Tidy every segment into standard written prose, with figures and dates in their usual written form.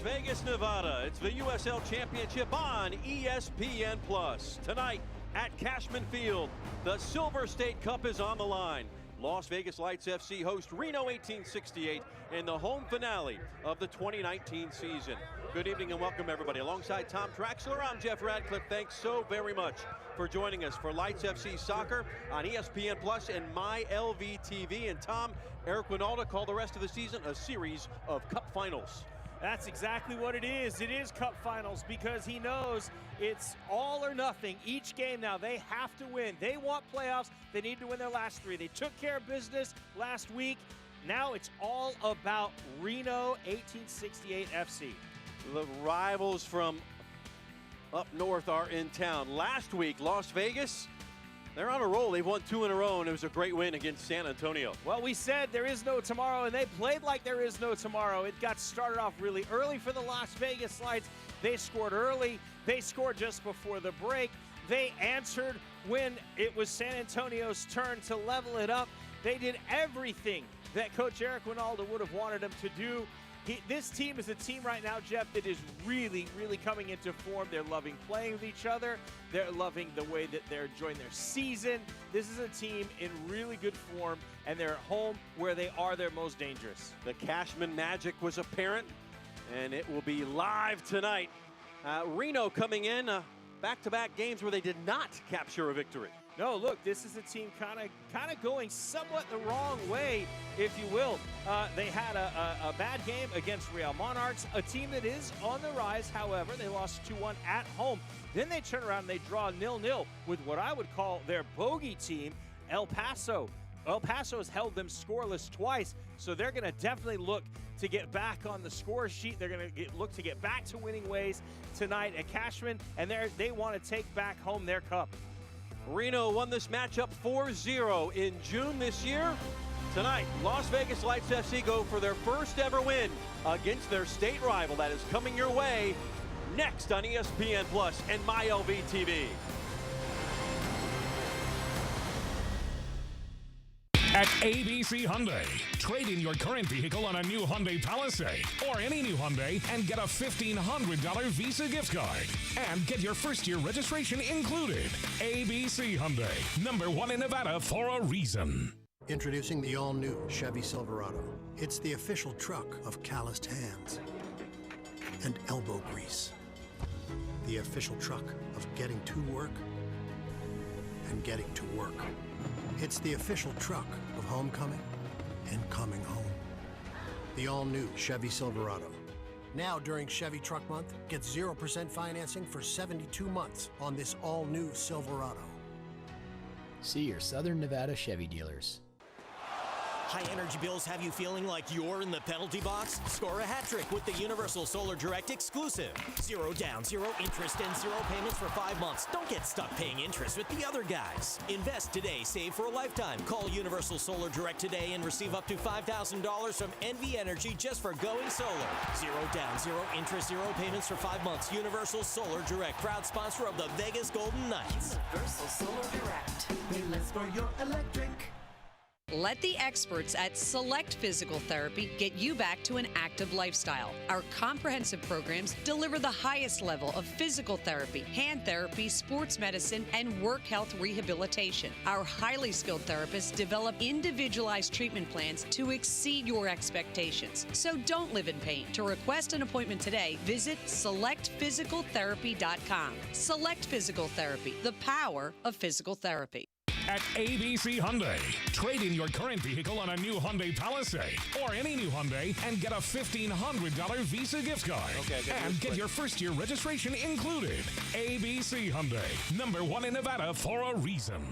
Vegas, Nevada. It's the USL Championship on ESPN+. Tonight at Cashman Field, the Silver State Cup is on the line. Las Vegas Lights FC host Reno 1868 in the home finale of the 2019 season. Good evening and welcome everybody. Alongside Tom Traxler, I'm Jeff Radcliffe. Thanks so very much for joining us for Lights FC Soccer on ESPN Plus and MyLV.TV. And Tom, Eric Winalda called the rest of the season a series of cup finals. That's exactly what it is. It is cup finals because he knows it's all or nothing. Each game now, they have to win. They want playoffs. They need to win their last three. They took care of business last week. Now it's all about Reno 1868 FC. The rivals from up north are in town. Last week, Las Vegas, they're on a roll. They've won 2 in a row, and it was a great win against San Antonio. Well, we said there is no tomorrow, and they played like there is no tomorrow. It got started off really early for the Las Vegas Lights. They scored early. They scored just before the break. They answered when it was San Antonio's turn to level it up. They did everything that Coach Eric Winalda would have wanted them to do. This team is a team right now, Jeff, that is really, really coming into form. They're loving playing with each other. They're loving the way that they're enjoying their season. This is a team in really good form, and they're at home where they are their most dangerous. The Cashman magic was apparent, and it will be live tonight. Reno coming in, back-to-back games where they did not capture a victory. No, look, this is a team kind of going somewhat the wrong way, if you will. They had a bad game against Real Monarchs, a team that is on the rise. However, they lost 2-1 at home. Then they turn around and they draw 0-0 with what I would call their bogey team, El Paso. El Paso has held them scoreless twice, so they're going to definitely look to get back on the score sheet. They're going to look to get back to winning ways tonight at Cashman, and they want to take back home their cup. Reno won this matchup 4-0 in June this year. Tonight, Las Vegas Lights FC go for their first ever win against their state rival. That is coming your way next on ESPN Plus and MyLV.TV. At ABC Hyundai, trade in your current vehicle on a new Hyundai Palisade or any new Hyundai and get a $1,500 Visa gift card. And get your first-year registration included. ABC Hyundai, #1 in Nevada for a reason. Introducing the all-new Chevy Silverado. It's the official truck of calloused hands and elbow grease. The official truck of getting to work and getting to work. It's the official truck of homecoming and coming home. The all-new Chevy Silverado. Now during Chevy Truck Month, get 0% financing for 72 months on this all-new Silverado. See your Southern Nevada Chevy dealers. High energy bills have you feeling like you're in the penalty box? Score a hat trick with the Universal Solar Direct exclusive. 0 down, 0 interest, and 0 payments for 5 months. Don't get stuck paying interest with the other guys. Invest today, save for a lifetime. Call Universal Solar Direct today and receive up to $5,000 from NV Energy just for going solar. 0 down, 0 interest, 0 payments for 5 months. Universal Solar Direct, proud sponsor of the Vegas Golden Knights. Universal Solar Direct. Pay less for your electric. Let the experts at Select Physical Therapy get you back to an active lifestyle. Our comprehensive programs deliver the highest level of physical therapy, hand therapy, sports medicine, and work health rehabilitation. Our highly skilled therapists develop individualized treatment plans to exceed your expectations. So don't live in pain. To request an appointment today, visit selectphysicaltherapy.com. Select Physical Therapy, the power of physical therapy. At ABC Hyundai, trade in your current vehicle on a new Hyundai Palisade or any new Hyundai and get a $1,500 Visa gift card. And get your first-year registration included. ABC Hyundai, #1 in Nevada for a reason.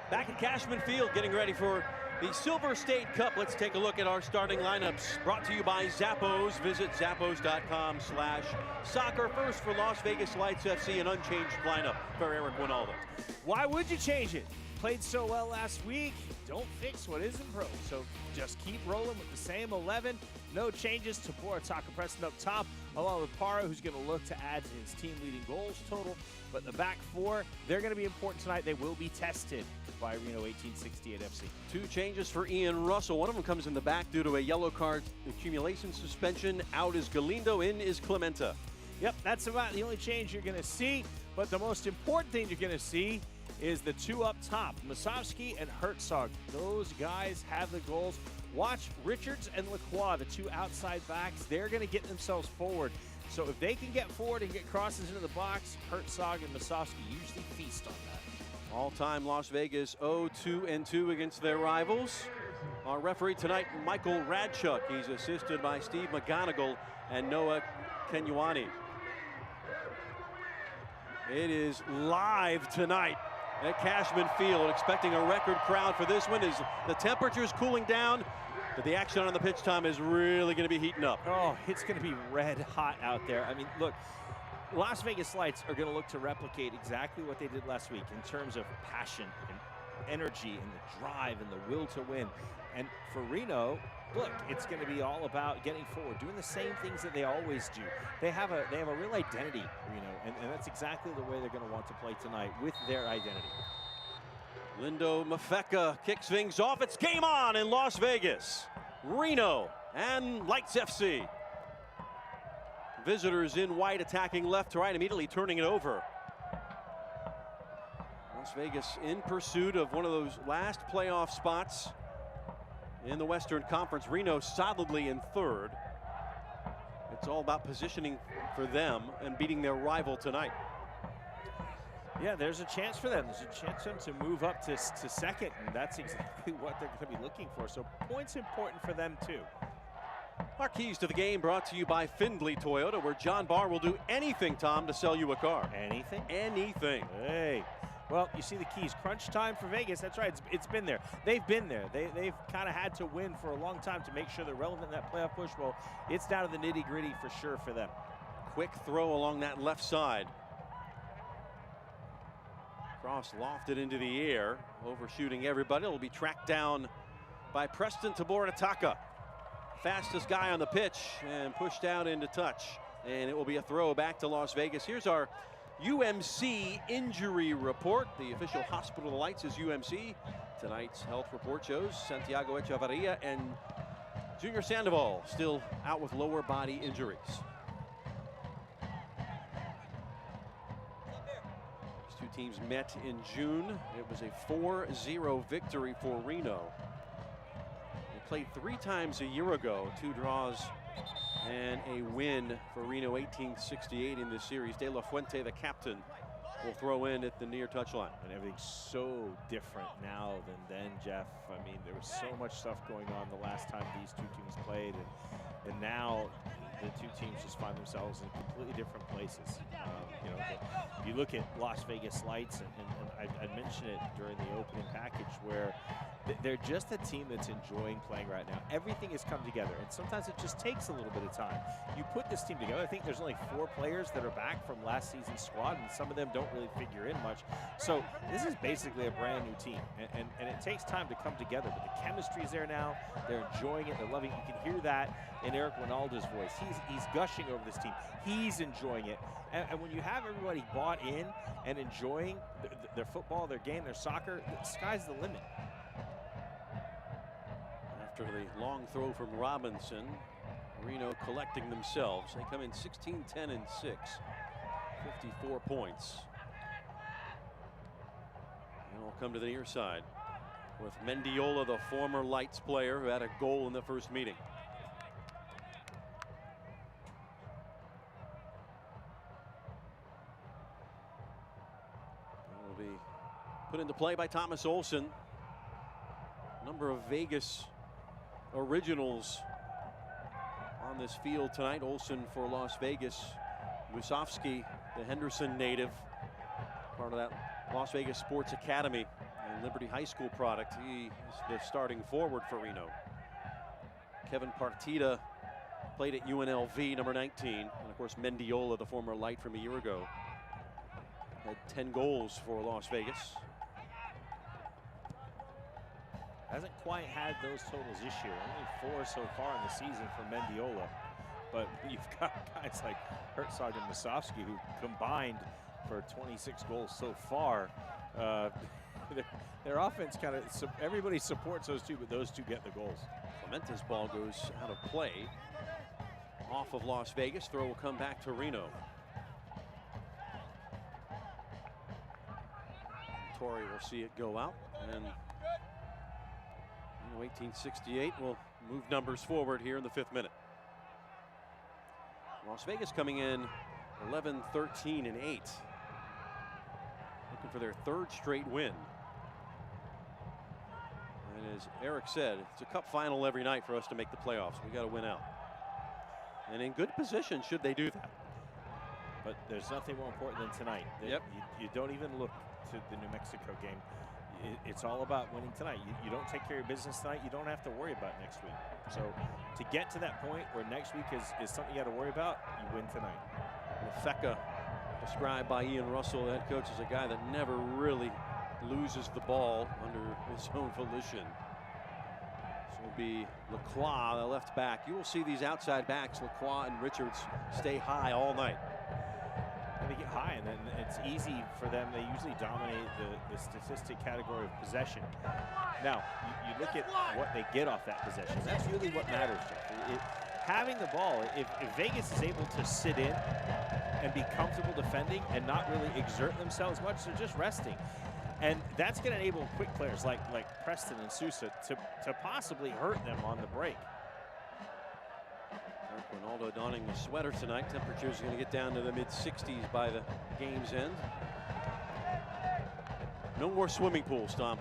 Back at Cashman Field, getting ready for the Silver State Cup. Let's take a look at our starting lineups. Brought to you by Zappos. Visit zappos.com/soccer. First for Las Vegas Lights FC, an unchanged lineup for Eric Winalda. Why would you change it? Played so well last week. Don't fix what isn't broke. So just keep rolling with the same 11. No changes to Borataka Preston up top, along with Parra, who's going to look to add to his team-leading goals total. But the back four, they're going to be important tonight. They will be tested by Reno 1868 FC. 2 changes for Ian Russell. One of them comes in the back due to a yellow card accumulation suspension. Out is Galindo, in is Clementa. Yep, that's about the only change you're going to see. But the most important thing you're going to see is the 2 up top, Musovski and Herzog. Those guys have the goals. Watch Richards and Lacroix, the 2 outside backs. They're going to get themselves forward. So if they can get forward and get crosses into the box, Herzog and Musovski usually feast on that. All-time Las Vegas 0-2-2 against their rivals. Our referee tonight, Michael Radchuk. He's assisted by Steve McGonigal and Noah Kenyuani. It is live tonight at Cashman Field. Expecting a record crowd for this one as the temperature's cooling down, but the action on the pitch, Tom, is really going to be heating up. Oh, it's going to be red hot out there. I mean, look, Las Vegas Lights are going to look to replicate exactly what they did last week in terms of passion and energy and the drive and the will to win. And for Reno, look, it's going to be all about getting forward, doing the same things that they always do. They have a real identity, Reno, and that's exactly the way they're going to want to play tonight, with their identity. Lindo Mafeka kicks things off. It's game on in Las Vegas. Reno and Lights FC. Visitors in white, attacking left to right, immediately turning it over. Las Vegas in pursuit of one of those last playoff spots in the Western Conference. Reno solidly in 3rd. It's all about positioning for them and beating their rival tonight. Yeah, there's a chance for them. There's a chance for them to move up to second, and that's exactly what they're going to be looking for. So points important for them too. Our keys to the game brought to you by Findlay Toyota, where John Barr will do anything, Tom, to sell you a car. Anything? Anything. Hey. Well, you see the keys. Crunch time for Vegas. That's right. It's been there. They've been there. They've kind of had to win for a long time to make sure they're relevant in that playoff push. Well, it's down to the nitty-gritty for sure for them. Quick throw along that left side. Cross lofted into the air, overshooting everybody. It'll be tracked down by Preston Taborataka. Fastest guy on the pitch and pushed out into touch. And it will be a throw back to Las Vegas. Here's our UMC injury report. The official hospital of the Lights is UMC. Tonight's health report shows Santiago Echevarria and Junior Sandoval still out with lower body injuries. These 2 teams met in June. It was a 4-0 victory for Reno. They played 3 times a year ago, 2 draws and a win for Reno 1868 in this series. De La Fuente, the captain, will throw in at the near touchline. And everything's so different now than then, Jeff. I mean, there was so much stuff going on the last time these 2 teams played, and now the 2 teams just find themselves in completely different places. You know, if you look at Las Vegas Lights, and I mentioned it during the opening package, where they're just a team that's enjoying playing right now. Everything has come together, and sometimes it just takes a little bit of time. You put this team together. I think there's only 4 players that are back from last season's squad, and some of them don't really figure in much. So this is basically a brand new team, and it takes time to come together, but the chemistry's there now. They're enjoying it. They're loving it. You can hear that in Eric Winalda's voice. He's gushing over this team. He's enjoying it. And when you have everybody bought in and enjoying their football, their game, their soccer, the sky's the limit. After the long throw from Robinson, Reno collecting themselves. They come in 16-10-6, 54 points. And we'll come to the near side with Mendiola, the former Lights player who had a goal in the first meeting. Will be put into play by Thomas Olson. Number of Vegas originals on this field tonight. Olson for Las Vegas. Musovski, the Henderson native, part of that Las Vegas Sports Academy and Liberty High School product. He is the starting forward for Reno. Kevin Partita played at UNLV, number 19. And of course, Mendiola, the former Light from a year ago, had 10 goals for Las Vegas. Hasn't quite had those totals this year. Only 4 so far in the season for Mendiola. But you've got guys like Herzog and Musovsky who combined for 26 goals so far. Their offense kind of, everybody supports those two, but those two get the goals. Clementa's ball goes out of play. Off of Las Vegas. Throw will come back to Reno. Torrey will see it go out. And 1868 will move numbers forward here in the 5th minute. Las Vegas coming in 11, 13, and 8. Looking for their 3rd straight win. And as Eric said, it's a cup final every night for us to make the playoffs. We got to win out. And in good position should they do that. But there's nothing more important than tonight. Yep. You don't even look to the New Mexico game. It's all about winning tonight. You don't take care of your business tonight, you don't have to worry about next week. So to get to that point where next week is something you got to worry about, you win tonight. Lefeka, described by Ian Russell, the head coach, as a guy that never really loses the ball under his own volition. So it'll be Lacroix, the left back. You will see these outside backs, Lacroix and Richards, stay high all night. They get high, and then it's easy for them. They usually dominate the statistic category of possession. Now, you look at what they get off that possession. That's really what matters, Jeff. Having the ball, if Vegas is able to sit in and be comfortable defending and not really exert themselves much, they're just resting. And that's going to enable quick players like Preston and Sousa to possibly hurt them on the break. Ronaldo donning the sweater tonight. Temperatures are going to get down to the mid-60s by the game's end. No more swimming pools, Tom.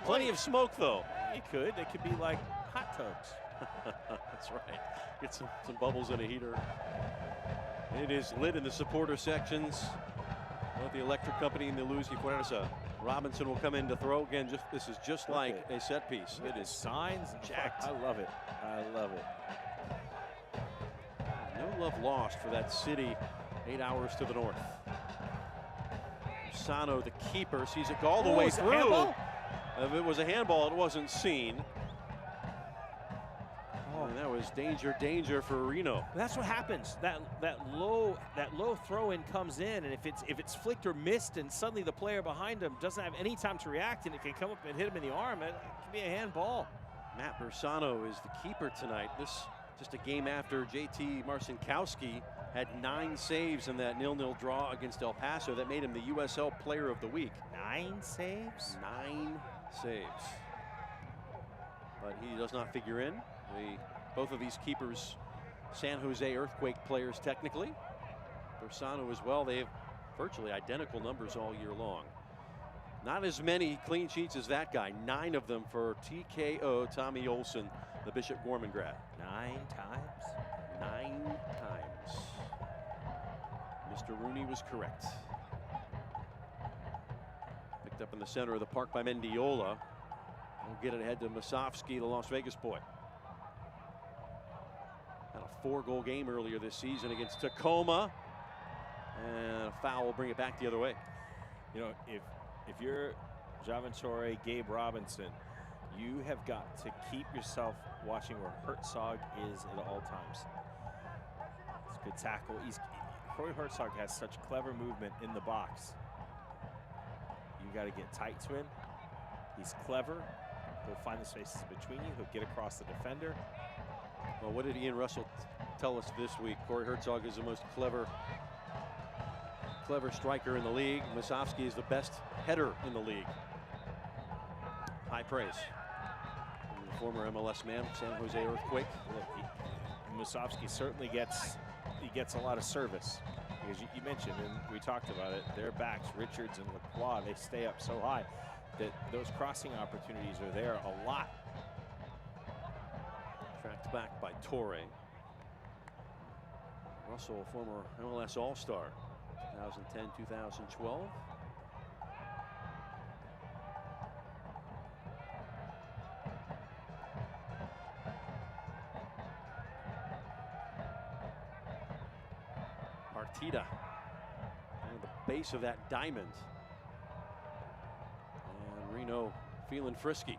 Plenty of smoke, though. It could. It could be like hot tubs. That's right. Get some bubbles in a heater. It is lit in the supporter sections. Both the electric company and the Luz y Fuerza. Robinson will come in to throw again. This is just like a set piece. It is signs and jacked. I love it. I love it. No love lost for that city 8 hours to the north. Sano, the keeper, sees it go all the way through. If it was a handball, it wasn't seen. And that was danger for Reno. That's what happens. That low throw-in comes in, and if it's flicked or missed, and suddenly the player behind him doesn't have any time to react, and it can come up and hit him in the arm, it can be a handball. Matt Bersano is the keeper tonight. This just a game after JT Marcinkowski had 9 saves in that 0-0 draw against El Paso that made him the USL Player of the Week. 9 saves? 9 saves. But he does not figure in. Both of these keepers, San Jose Earthquake players technically. Bersano as well. They have virtually identical numbers all year long. Not as many clean sheets as that guy. 9 of them for TKO Tommy Olson, the Bishop Gorman grad. 9 times? 9 times. Mr. Rooney was correct. Picked up in the center of the park by Mendiola. We'll get it ahead to Musovsky, the Las Vegas boy. Had a 4-goal game earlier this season against Tacoma. And a foul will bring it back the other way. You know, if you're Javin Torre, Gabe Robinson, you have got to keep yourself watching where Herzog is at all times. It's a good tackle. Corey Herzog has such clever movement in the box. You got to get tight to him. He's clever. He'll find the spaces between you. He'll get across the defender. Well, what did Ian Russell tell us this week? Corey Herzog is the most clever striker in the league. Musovsky is the best header in the league. High praise. And the former MLS man, San Jose Earthquake. Look, Musovsky certainly gets a lot of service. Because you mentioned, and we talked about it, their backs, Richards and Lacroix, they stay up so high that those crossing opportunities are there a lot. Tracked back by Torre. Russell, former MLS All-Star, 2010-2012. Partida on the base of that diamond. And Reno feeling frisky.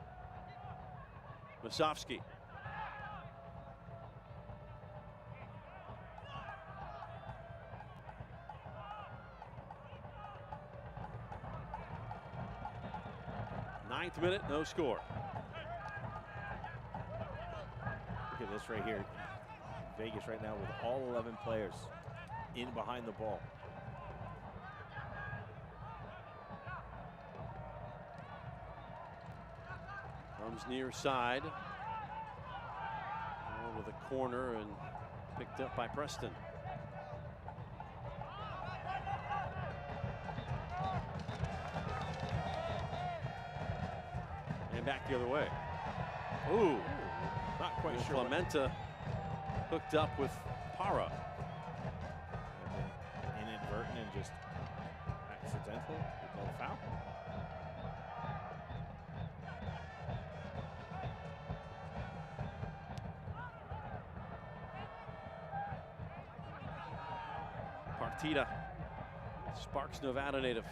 Masofsky. Ninth minute, no score. Look at this right here. Vegas right now with all 11 players in behind the ball. Comes near side. Over the corner and picked up by Preston. And back the other way. Ooh, Not quite sure. Clementa hooked up with Para. Inadvertent and just accidental. No foul. Partida, Sparks, Nevada native,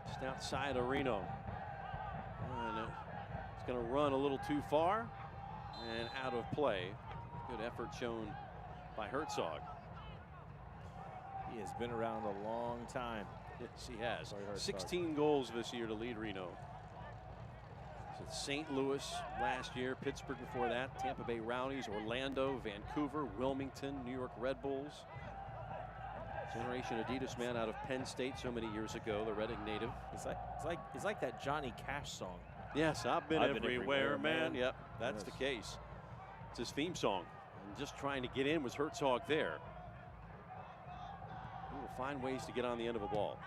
just outside of Reno. And it's going to run a little too far and out of play. Good effort shown by Herzog. He has been around a long time. Yes, he has. Sorry, Herzog. 16 goals this year to lead Reno. So St. Louis last year, Pittsburgh before that, Tampa Bay Rowdies, Orlando, Vancouver, Wilmington, New York Red Bulls. Generation Adidas man out of Penn State so many years ago, the Reading native. It's like that Johnny Cash song. Yes, I've been everywhere, man. man. Yep, that's the case. It's his theme song. And just trying to get in was Herzog there. He will find ways to get on the end of a ball.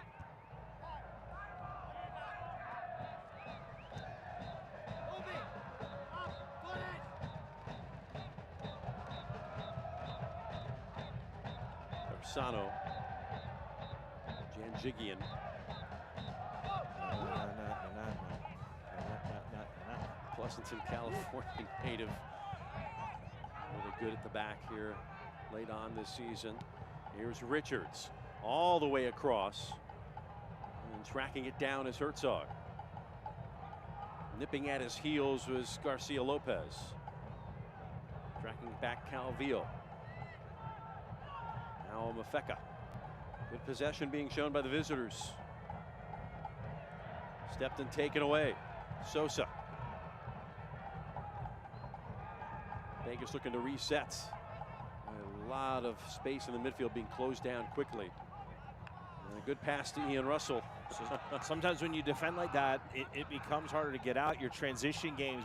Bersano. Janjigian. Pleasanton, California native. Really good at the back here late on this season. Here's Richards all the way across and tracking it down is Herzog. Nipping at his heels was Garcia Lopez. Tracking back Calvillo. Now Mafeka. Good possession being shown by the visitors. Stepped and taken away. Sosa. Vegas looking to reset. A lot of space in the midfield being closed down quickly. And a good pass to Ian Russell. Sometimes when you defend like that, it becomes harder to get out. Your transition games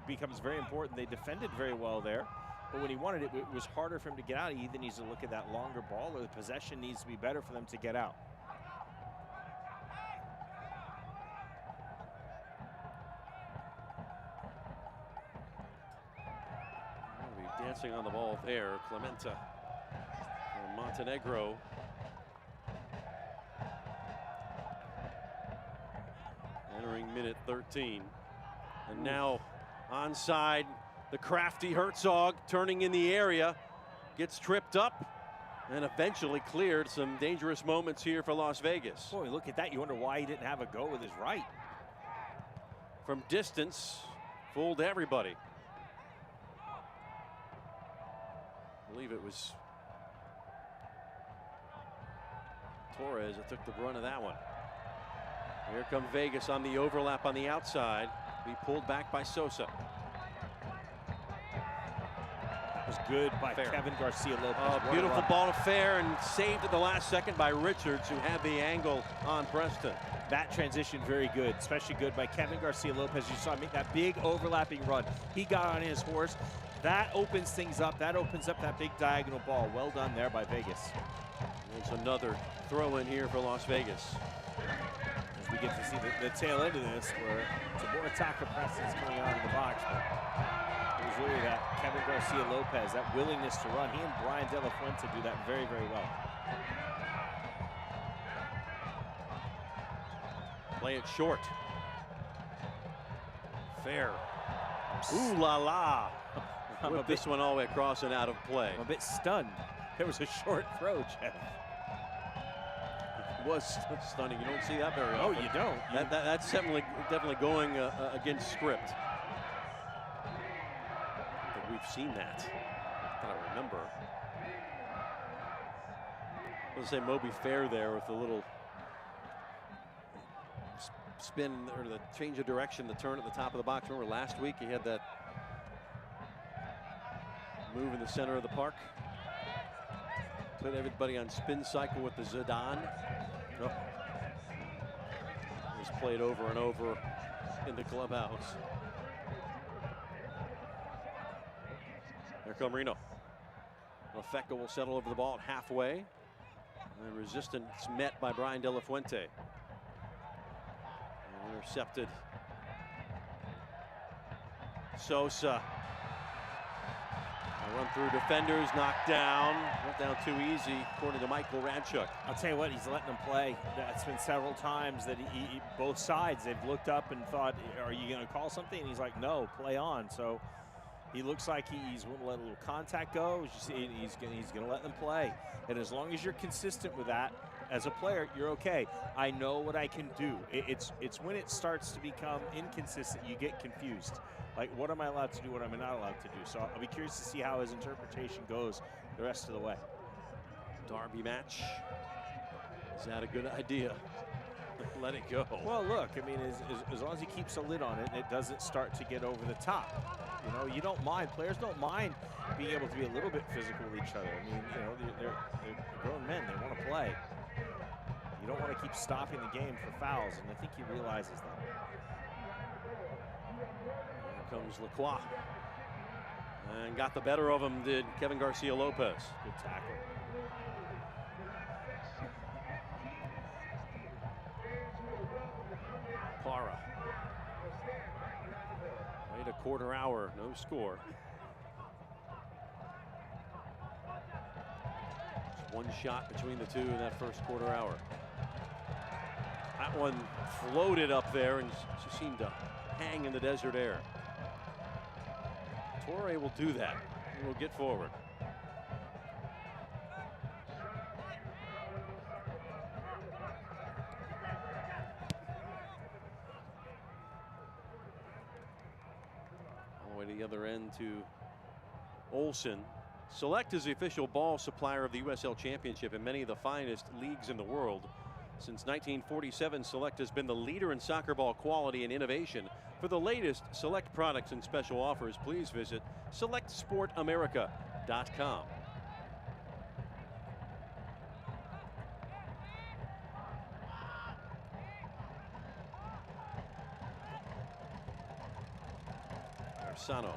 becomes very important. They defended very well there, but when he wanted it, it was harder for him to get out. He either needs to look at that longer ball, or the possession needs to be better for them to get out. Dancing on the ball there, Clementa from Montenegro. Entering minute 13. And now onside, the crafty Herzog turning in the area, gets tripped up and eventually cleared. Some dangerous moments here for Las Vegas. Boy, look at that. You wonder why he didn't have a go with his right. From distance, fooled everybody. I believe it was Torres that took the brunt of that one. Here come Vegas on the overlap on the outside. Be pulled back by Sosa. That was good by Kevin Garcia Lopez. Beautiful ball to Fair and saved at the last second by Richards, who had the angle on Preston. That transition very good, especially good by Kevin Garcia Lopez. You saw him make that big overlapping run. He got on his horse. That opens things up. That opens up that big diagonal ball. Well done there by Vegas. There's another throw in here for Las Vegas. As we get to see the tail end of this, where some more attacker presses coming out of the box. But it was really that Kevin Garcia Lopez, that willingness to run. He and Brian De La Fuente do that very, very well. Play it short. Fair. Ooh la la. Whip this one all the way across and out of play. I'm a bit stunned. There was a short throw, Jeff. It was stunning. You don't see that very often. Oh, you don't. That's definitely going against script. we've seen that. That I remember. Let's say Moby Fair there with the little spin or the change of direction, the turn at the top of the box. Remember last week he had that move in the center of the park. Put everybody on spin cycle with the Zidane. Oh. It was played over and over in the clubhouse. Here come Reno. Lafeca will settle over the ball at halfway. And resistance met by Brian De La Fuente. And intercepted. Sosa. A run through defenders, knocked down. Went down too easy, according to Michael Radchuk. I'll tell you what, he's letting them play. That's been several times that both sides, they've looked up and thought, are you going to call something? And he's like, no, play on. So he looks like he's going to let a little contact go. He's going to let them play. And as long as you're consistent with that, as a player, you're okay. I know what I can do. It's when it starts to become inconsistent, you get confused. Like, what am I allowed to do, what am I not allowed to do? So I'll be curious to see how his interpretation goes the rest of the way. Derby match. Is that a good idea? Let it go. Well, look, I mean, as long as he keeps a lid on it, it doesn't start to get over the top. You know, you don't mind. Players don't mind being able to be a little bit physical with each other. I mean, you know, they're grown men. They want to play. You don't want to keep stopping the game for fouls, and I think he realizes that. Here comes Lacroix. And got the better of him, did Kevin Garcia Lopez. Good tackle. Para. Wait a quarter hour, no score. Just one shot between the two in that first quarter hour. That one floated up there and just seemed to hang in the desert air. Torre will do that. He will get forward. All the way to the other end to Olsen. Select is the official ball supplier of the USL Championship and many of the finest leagues in the world. Since 1947, Select has been the leader in soccer ball quality and innovation. For the latest Select products and special offers, please visit selectsportamerica.com. Arsano.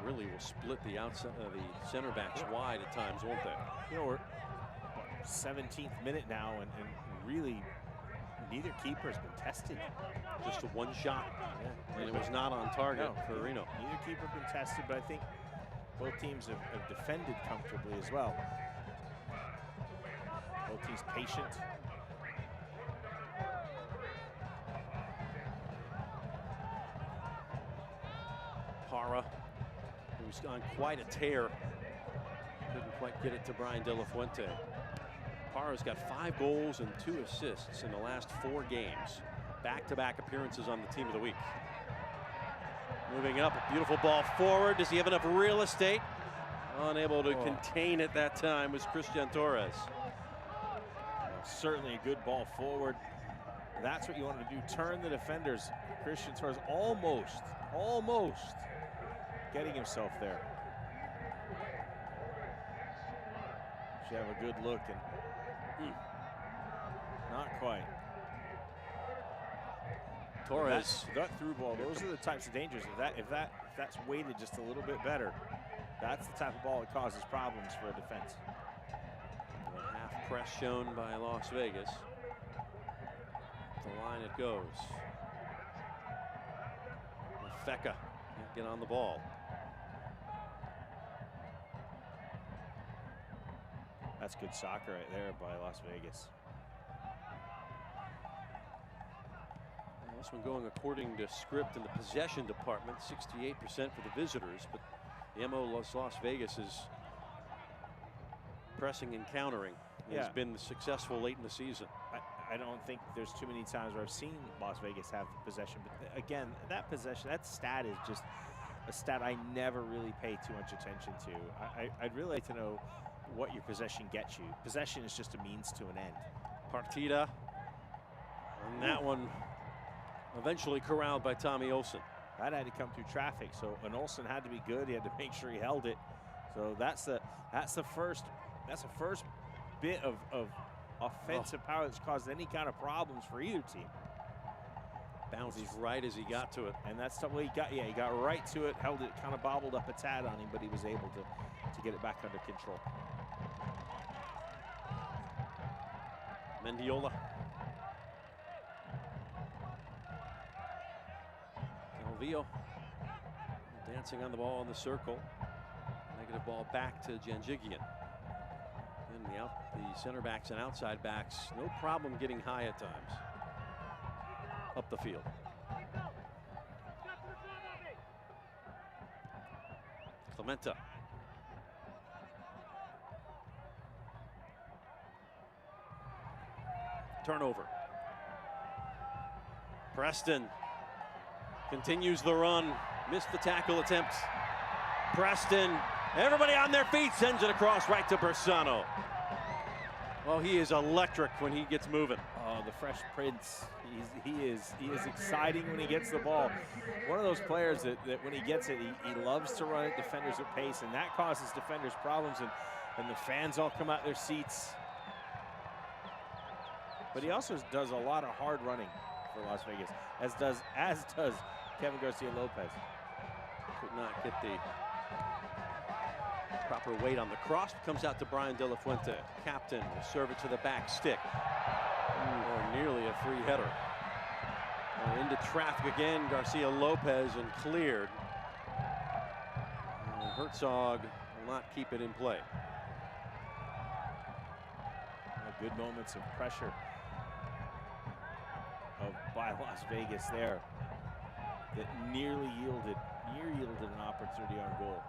Really will split the outside the center backs wide at times, won't they? You know, we're 17th minute now, and really neither keeper has been tested. Just a one shot, and it was not on target for Reno. Neither keeper has been tested, but I think both teams have defended comfortably as well. Both teams patient. Para, who's on quite a tear, couldn't quite get it to Brian De La Fuente. Para's got 5 goals and 2 assists in the last 4 games. Back-to-back appearances on the team of the week. Moving up, a beautiful ball forward. Does he have enough real estate? Unable to contain it that time was Christian Torres. Certainly a good ball forward. That's what you want to do. Turn the defenders. Christian Torres almost getting himself there. Should have a good look, and not quite. Torres. That through ball, those are the types of dangers. If that's weighted just a little bit better, that's the type of ball that causes problems for a defense. A half press shown by Las Vegas. The line it goes. Lafeca can't get on the ball. That's good soccer right there by Las Vegas. This one going according to script in the possession department, 68% for the visitors, but the MO Las Vegas is pressing and countering. Has been successful late in the season. I don't think there's too many times where I've seen Las Vegas have the possession, but again, that possession, that stat is just, a stat I never really pay too much attention to. I'd really like to know what your possession gets you. Possession is just a means to an end. Partida. And that one eventually corralled by Tommy Olson. That had to come through traffic, so and Olson had to be good. He had to make sure he held it. So that's the first bit of offensive power that's caused any kind of problems for either team. Bounced right as he got to it. And that's what he got. Yeah, he got right to it, held it, kind of bobbled up a tad on him, but he was able to get it back under control. Mendiola. Calvillo dancing on the ball in the circle. Negative ball back to Janjigian. And the center backs and outside backs, no problem getting high at times. Up the field. Clementa. Turnover. Preston continues the run. Missed the tackle attempt. Preston, everybody on their feet, sends it across right to Bersano. Well, he is electric when he gets moving. Oh, the Fresh Prince. He is exciting when he gets the ball. One of those players that when he gets it, he loves to run at defenders at pace, and that causes defenders problems, and the fans all come out their seats. But he also does a lot of hard running for Las Vegas, as does Kevin Garcia Lopez. Could not get the proper weight on the cross. Comes out to Brian De La Fuente. Captain will serve it to the back stick. Or nearly a free header. Into traffic again, Garcia Lopez, and cleared. And Herzog will not keep it in play. Good moments of pressure by Las Vegas there that near yielded an opportunity on goal.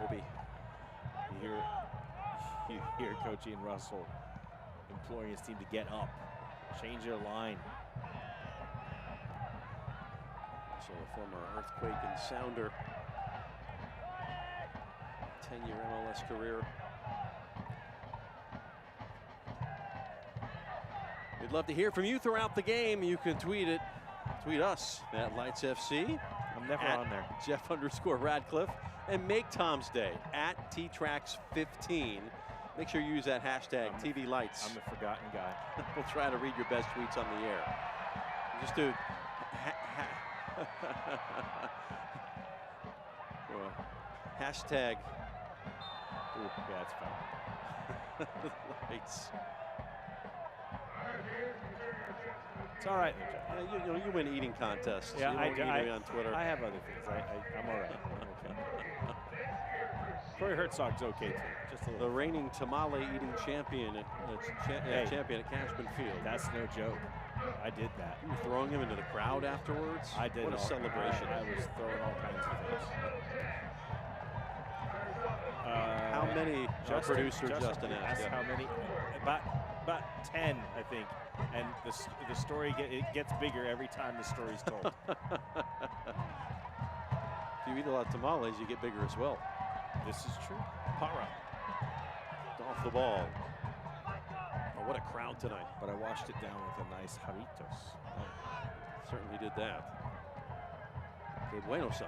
Moby. You hear Coach Ian Russell imploring his team to get up, change their line. Also a former Earthquake and Sounder. 10-year MLS career. We'd love to hear from you throughout the game. You can tweet us at Lights FC. I'm never on there. Jeff_Radcliffe. And make Tom's Day at TTrax15. Make sure you use that hashtag TV Lights. I'm the forgotten guy. We'll try to read your best tweets on the air. Just do hashtag. Ooh, yeah, that's fine. Lights. It's all right. Yeah, you win eating contests. Yeah, I on Twitter. I have other things. I'm all right. I'm okay. Corey Herzog's okay too. Just a little. The reigning tamale eating champion champion at Cashman Field. That's no joke. I did that. You were throwing him into the crowd afterwards? I did. What a celebration. I was throwing all kinds of things. How many? Our producer Justin asked. How many? About 10, I think. And the story gets bigger every time the story's told. If you eat a lot of tamales, you get bigger as well. This is true. Para. Off the ball. Oh, what a crowd tonight. But I washed it down with a nice Jarritos. Oh, certainly did that. Que bueno son.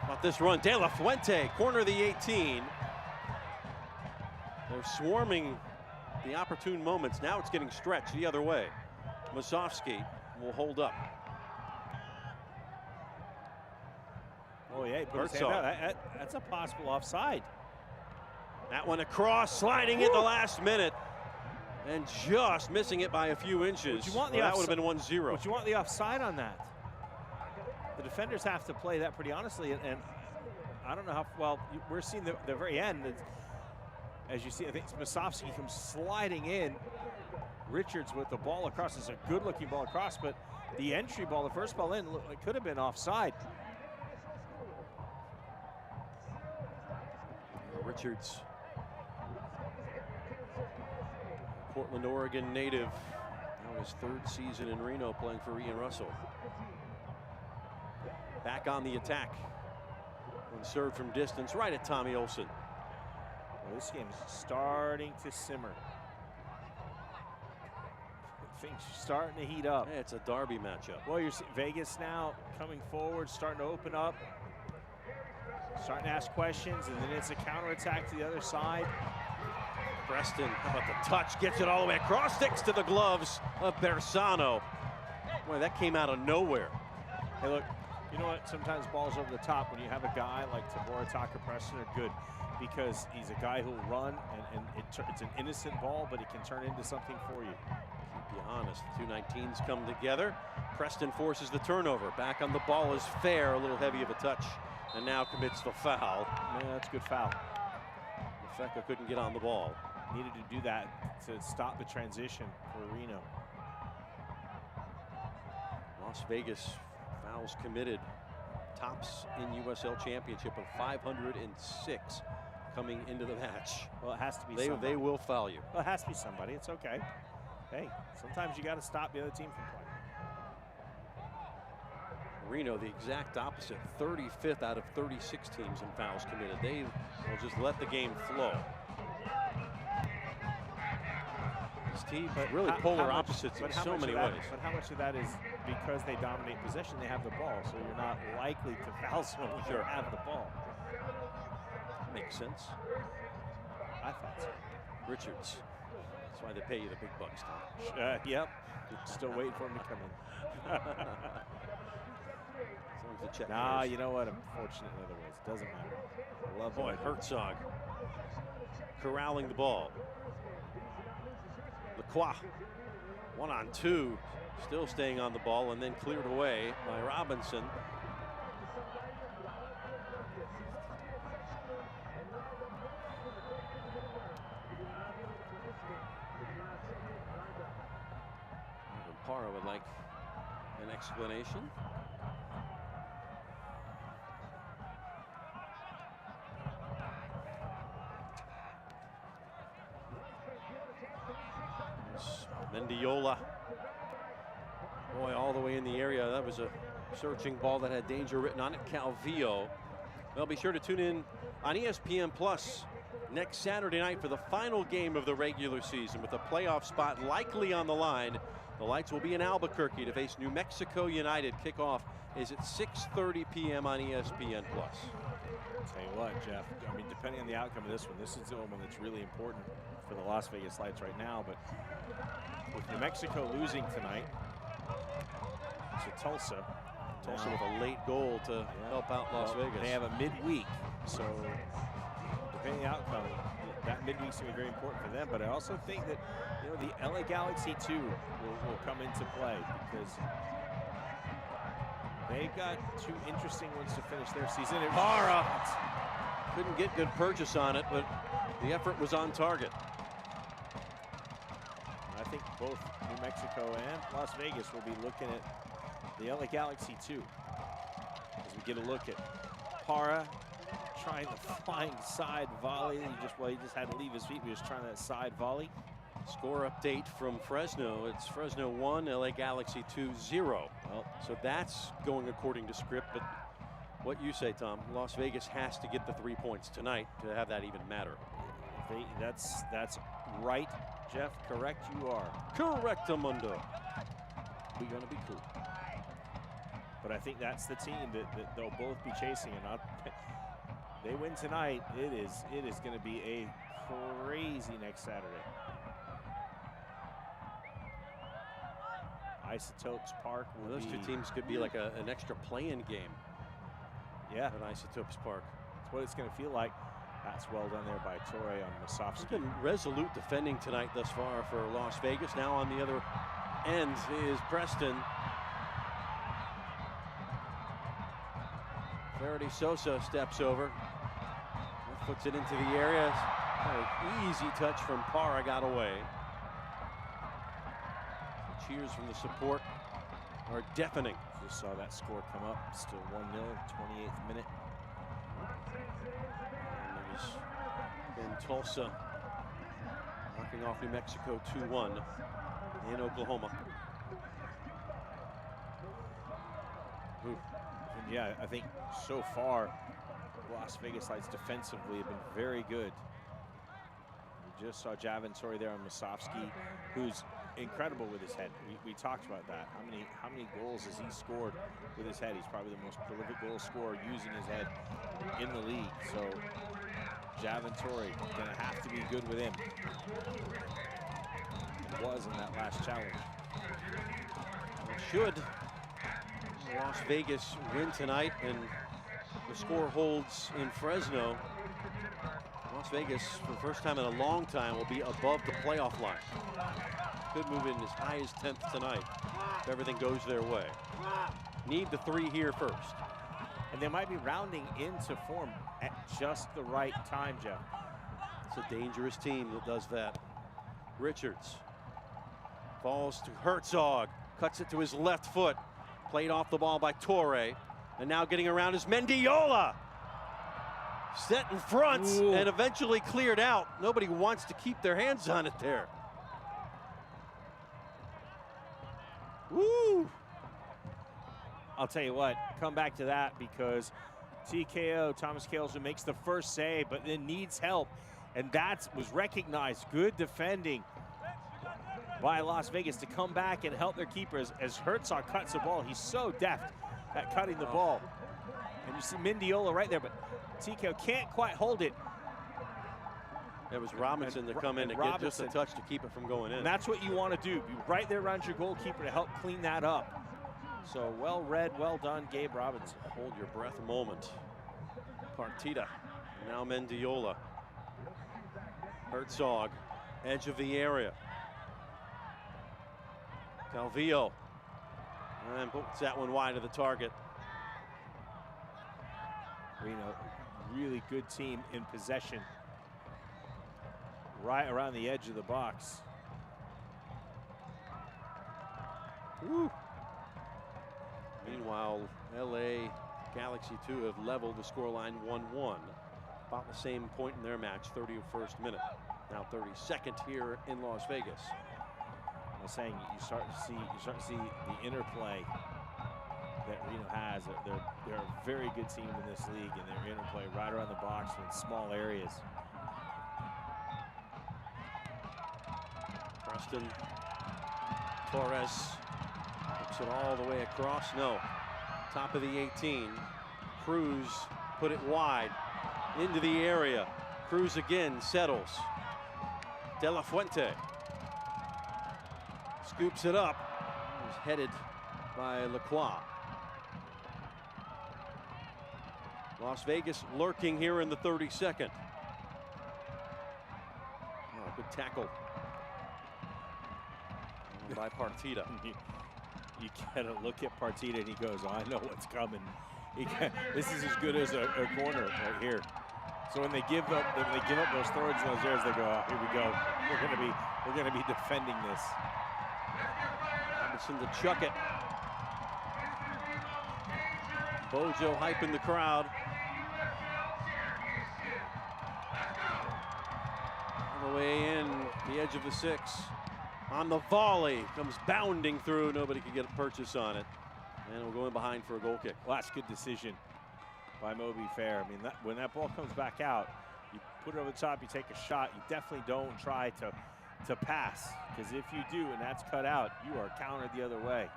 About this run, De La Fuente, corner of the 18. They're swarming the opportune moments. Now it's getting stretched the other way. Masovsky will hold up. Oh yeah, he put his hand out. That's a possible offside. That one across, sliding in the last minute, and just missing it by a few inches. That would have been 1-0. Would you want the offside on that? The defenders have to play that pretty honestly, and I don't know how well we're seeing the very end. As you see, I think Masovsky comes sliding in. Richards with the ball across. It's a good-looking ball across, but the entry ball, the first ball in, it could have been offside. Richards Portland, Oregon native. Now his 3rd season in Reno playing for Ian Russell. Back on the attack. And served from distance right at Tommy Olson. Well, this game is starting to simmer. Things starting to heat up. Yeah, it's a derby matchup. Well, you're seeing Vegas now coming forward, starting to open up, starting to ask questions, and then it's a counterattack to the other side. Preston, how about the touch? Gets it all the way across, sticks to the gloves of Bersano. Boy, that came out of nowhere. Hey, look, you know what? Sometimes balls over the top when you have a guy like Dvorak or Preston are good because he's a guy who'll run, and it's an innocent ball, but it can turn into something for you. Be honest, the 219s come together. Preston forces the turnover. Back on the ball is Fair, a little heavy of a touch, and now commits the foul. Man, that's a good foul. Lefeka couldn't get on the ball. Needed to do that to stop the transition for Reno. Las Vegas fouls committed. Tops in USL Championship with 506 coming into the match. Well, it has to be somebody. They will foul you. Well, it has to be somebody. It's okay. Hey, sometimes you got to stop the other team from playing. Reno, the exact opposite, 35th out of 36 teams in fouls committed. They will just let the game flow. These teams really polar opposites in so many ways. But how much of that is because they dominate possession, they have the ball, so you're not likely to foul someone when you have the ball. Makes sense. I thought so. Richards. That's why they pay you the big bucks, Tom. Yep. Still waiting for him to come in. As long as the check nah, goes. you know what? I'm fortunate in other ways. It doesn't matter. Love boy, Herzog corralling the ball. Lacroix, 1-on-2, still staying on the ball and then cleared away by Robinson. Parra would like an explanation. Mendiola. Boy, all the way in the area. That was a searching ball that had danger written on it. Calvillo. Well, be sure to tune in on ESPN Plus next Saturday night for the final game of the regular season with a playoff spot likely on the line. The Lights will be in Albuquerque to face New Mexico United. Kickoff is at 6:30 p.m. on ESPN Plus. Tell you what, Jeff, I mean, depending on the outcome of this one, this is the one that's really important for the Las Vegas Lights right now. But with New Mexico losing tonight to Tulsa Tulsa with a late goal to help out Las Vegas. They have a midweek, so depending on the outcome, that midweek's going to be very important for them. But I also think that, you know, the LA Galaxy 2 will come into play because they've got two interesting ones to finish their season. Parra couldn't get good purchase on it, but the effort was on target. I think both New Mexico and Las Vegas will be looking at the LA Galaxy 2 as we get a look at Parra trying the flying side volley. He just had to leave his feet. He was trying that side volley. Score update from Fresno. It's Fresno 1, LA Galaxy 2, 0. Well, so that's going according to script, but what you say, Tom, Las Vegas has to get the 3 points tonight to have that even matter. That's right, Jeff. Correct you are. Correctamundo. We're going to be cool. But I think that's the team that they'll both be chasing. And they win tonight, it is going to be a crazy next Saturday. Isotopes Park. Those two teams could be like an extra play-in game. Yeah, at Isotopes Park. That's what it's going to feel like. That's well done there by Torre on Musovski. It's been resolute defending tonight thus far for Las Vegas. Now on the other end is Preston. Faraday Sosa steps over, puts it into the area. An easy touch from Parra, got away. The cheers from the support are deafening. Just saw that score come up. Still 1-0, 28th minute. And there's been Tulsa knocking Knocking off New Mexico 2-1 in Oklahoma. And yeah, I think so far, Las Vegas Lights defensively have been very good. We just saw Javin Torrey there on Musovsky, who's incredible with his head. We talked about that. How many goals has he scored with his head? He's probably the most prolific goal scorer using his head in the league. So Javin Torrey gonna have to be good with him. It was in that last challenge. Well, should Las Vegas win tonight and the score holds in Fresno, Las Vegas, for the first time in a long time, will be above the playoff line. Could move in as high as 10th tonight if everything goes their way. Need the 3 here first. And they might be rounding into form at just the right time, Jeff. It's a dangerous team that does that. Richards falls to Herzog, cuts it to his left foot. Played off the ball by Torre. And now getting around is Mendiola. Set in front and eventually cleared out. Nobody wants to keep their hands on it there. Woo! I'll tell you what, come back to that because TKO, Thomas Kaelsen, makes the first save, but then needs help. And that was recognized. Good defending by Las Vegas to come back and help their keepers as Herzog cuts the ball. He's so deft at cutting the ball. And you see Mendiola right there, but TKO can't quite hold it. It was Robinson to come in to get just a touch to keep it from going in. And that's what you want to do. Be right there around your goalkeeper to help clean that up. So well read, well done, Gabe Robinson. Hold your breath a moment. Partita, now Mendiola. Herzog, edge of the area. Calvillo, and puts that one wide of the target. Reno, really good team in possession. Right around the edge of the box. Woo. Meanwhile, LA Galaxy 2 have leveled the scoreline 1-1. About the same point in their match, 31st minute. Now 32nd here in Las Vegas. I was saying you start to see the interplay that Reno has. They're a very good team in this league, and their interplay right around the box in small areas. Preston Torres puts it all the way across. No, top of the 18. Cruz put it wide into the area. Cruz again settles. De La Fuente scoops it up. It was headed by Lacroix. Las Vegas lurking here in the 32nd. Oh, good tackle by Partita. You gotta look at Partita and he goes, oh, I know what's coming. This is as good as a corner right here. So when they give up those throws in those areas, they go, oh, here we go. We're gonna be defending this. Robinson to chuck it. Bojo hyping the crowd. All the way in, the edge of the 6. On the volley, comes bounding through. Nobody could get a purchase on it. And we'll go in behind for a goal kick. Well, that's a good decision by Moby Fair. I mean, when that ball comes back out, you put it over the top, you take a shot. You definitely don't try to pass, because if you do and that's cut out, you are countered the other way.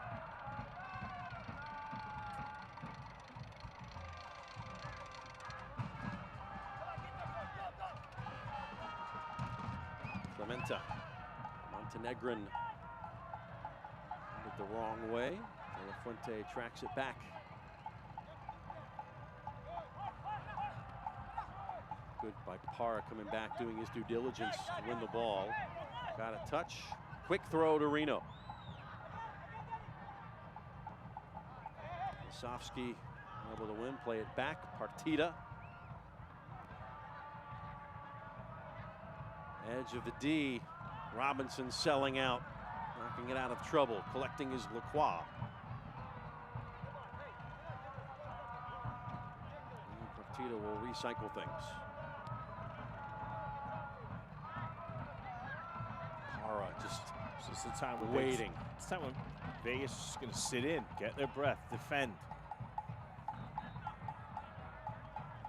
Clementa, Montenegrin the wrong way. De La Fuente tracks it back. Good by Parra coming back, doing his due diligence to win the ball. Got a touch. Quick throw to Reno. Musovsky able to win, play it back. Partita. Edge of the D. Robinson selling out, knocking it out of trouble, collecting his Lacroix. Partita will recycle things. Mara just It's the time when waiting. It's time when Vegas is just going to sit in, get their breath, defend.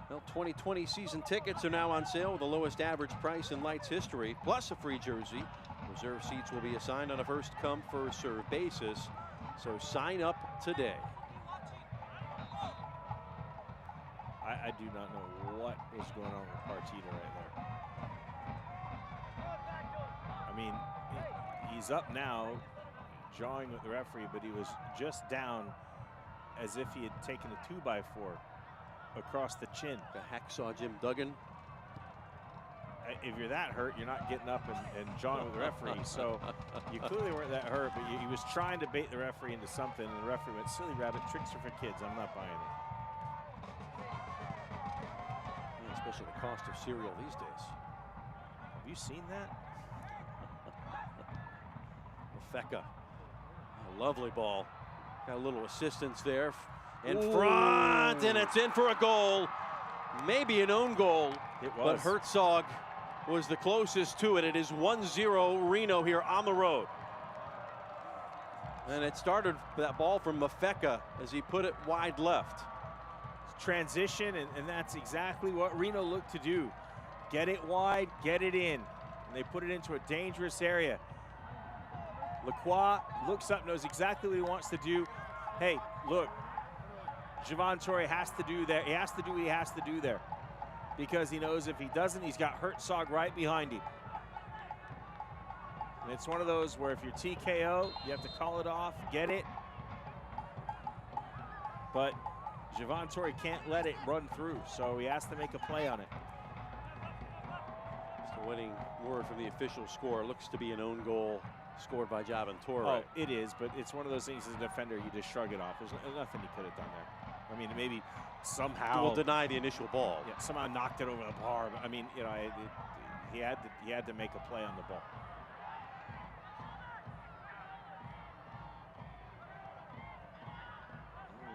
Well, 2020 season tickets are now on sale with the lowest average price in Lights history, plus a free jersey. Reserve seats will be assigned on a first-come, first-served basis, so sign up today. I do not know what was going on with Partita right there. I mean, he's up now, jawing with the referee, but he was just down as if he had taken a 2x4 across the chin. The hacksaw Jim Duggan. If you're that hurt, you're not getting up and jawing with the referee. So you clearly weren't that hurt, but he was trying to bait the referee into something, and the referee went, "Silly rabbit, tricks are for kids. I'm not buying it." Especially the cost of cereal these days. Have you seen that? Mafeka, a lovely ball. Got a little assistance there in front, and it's in for a goal. Maybe an own goal, It but was. Herzog was the closest to it. It is 1-0 Reno here on the road. And it started that ball from Mafeka as he put it wide left. Transition, and that's exactly what Reno looked to do. Get it wide, get it in. And they put it into a dangerous area. Lacroix looks up, knows exactly what he wants to do. Hey, look, Javon Torre has to do that. He has to do what he has to do there, because he knows if he doesn't, he's got Herzog right behind him. And it's one of those where if you're TKO, you have to call it off, get it. But Javon Torre can't let it run through, so he has to make a play on it. Just awaiting word from the official score. Looks to be an own goal scored by Javon Torre. Oh, it is, but it's one of those things as a defender, you just shrug it off. There's nothing he could have done there. I mean, maybe somehow Will deny the initial ball. yeah, somehow knocked it over the bar. But I mean, you know, he had to make a play on the ball.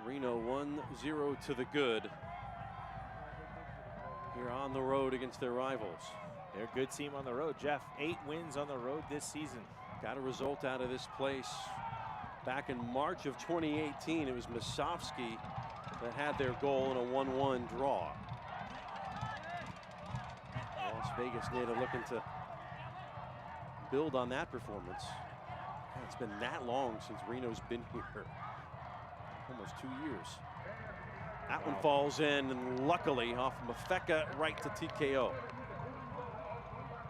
Reno 1-0 to the good here on the road against their rivals. They're a good team on the road, Jeff. 8 wins on the road this season. Got a result out of this place back in March of 2018. It was Masovsky that had their goal in a 1-1 draw. Las Vegas native looking to build on that performance. It's been that long since Reno's been here. Almost 2 years. That one falls in, and luckily off Mafeka right to TKO.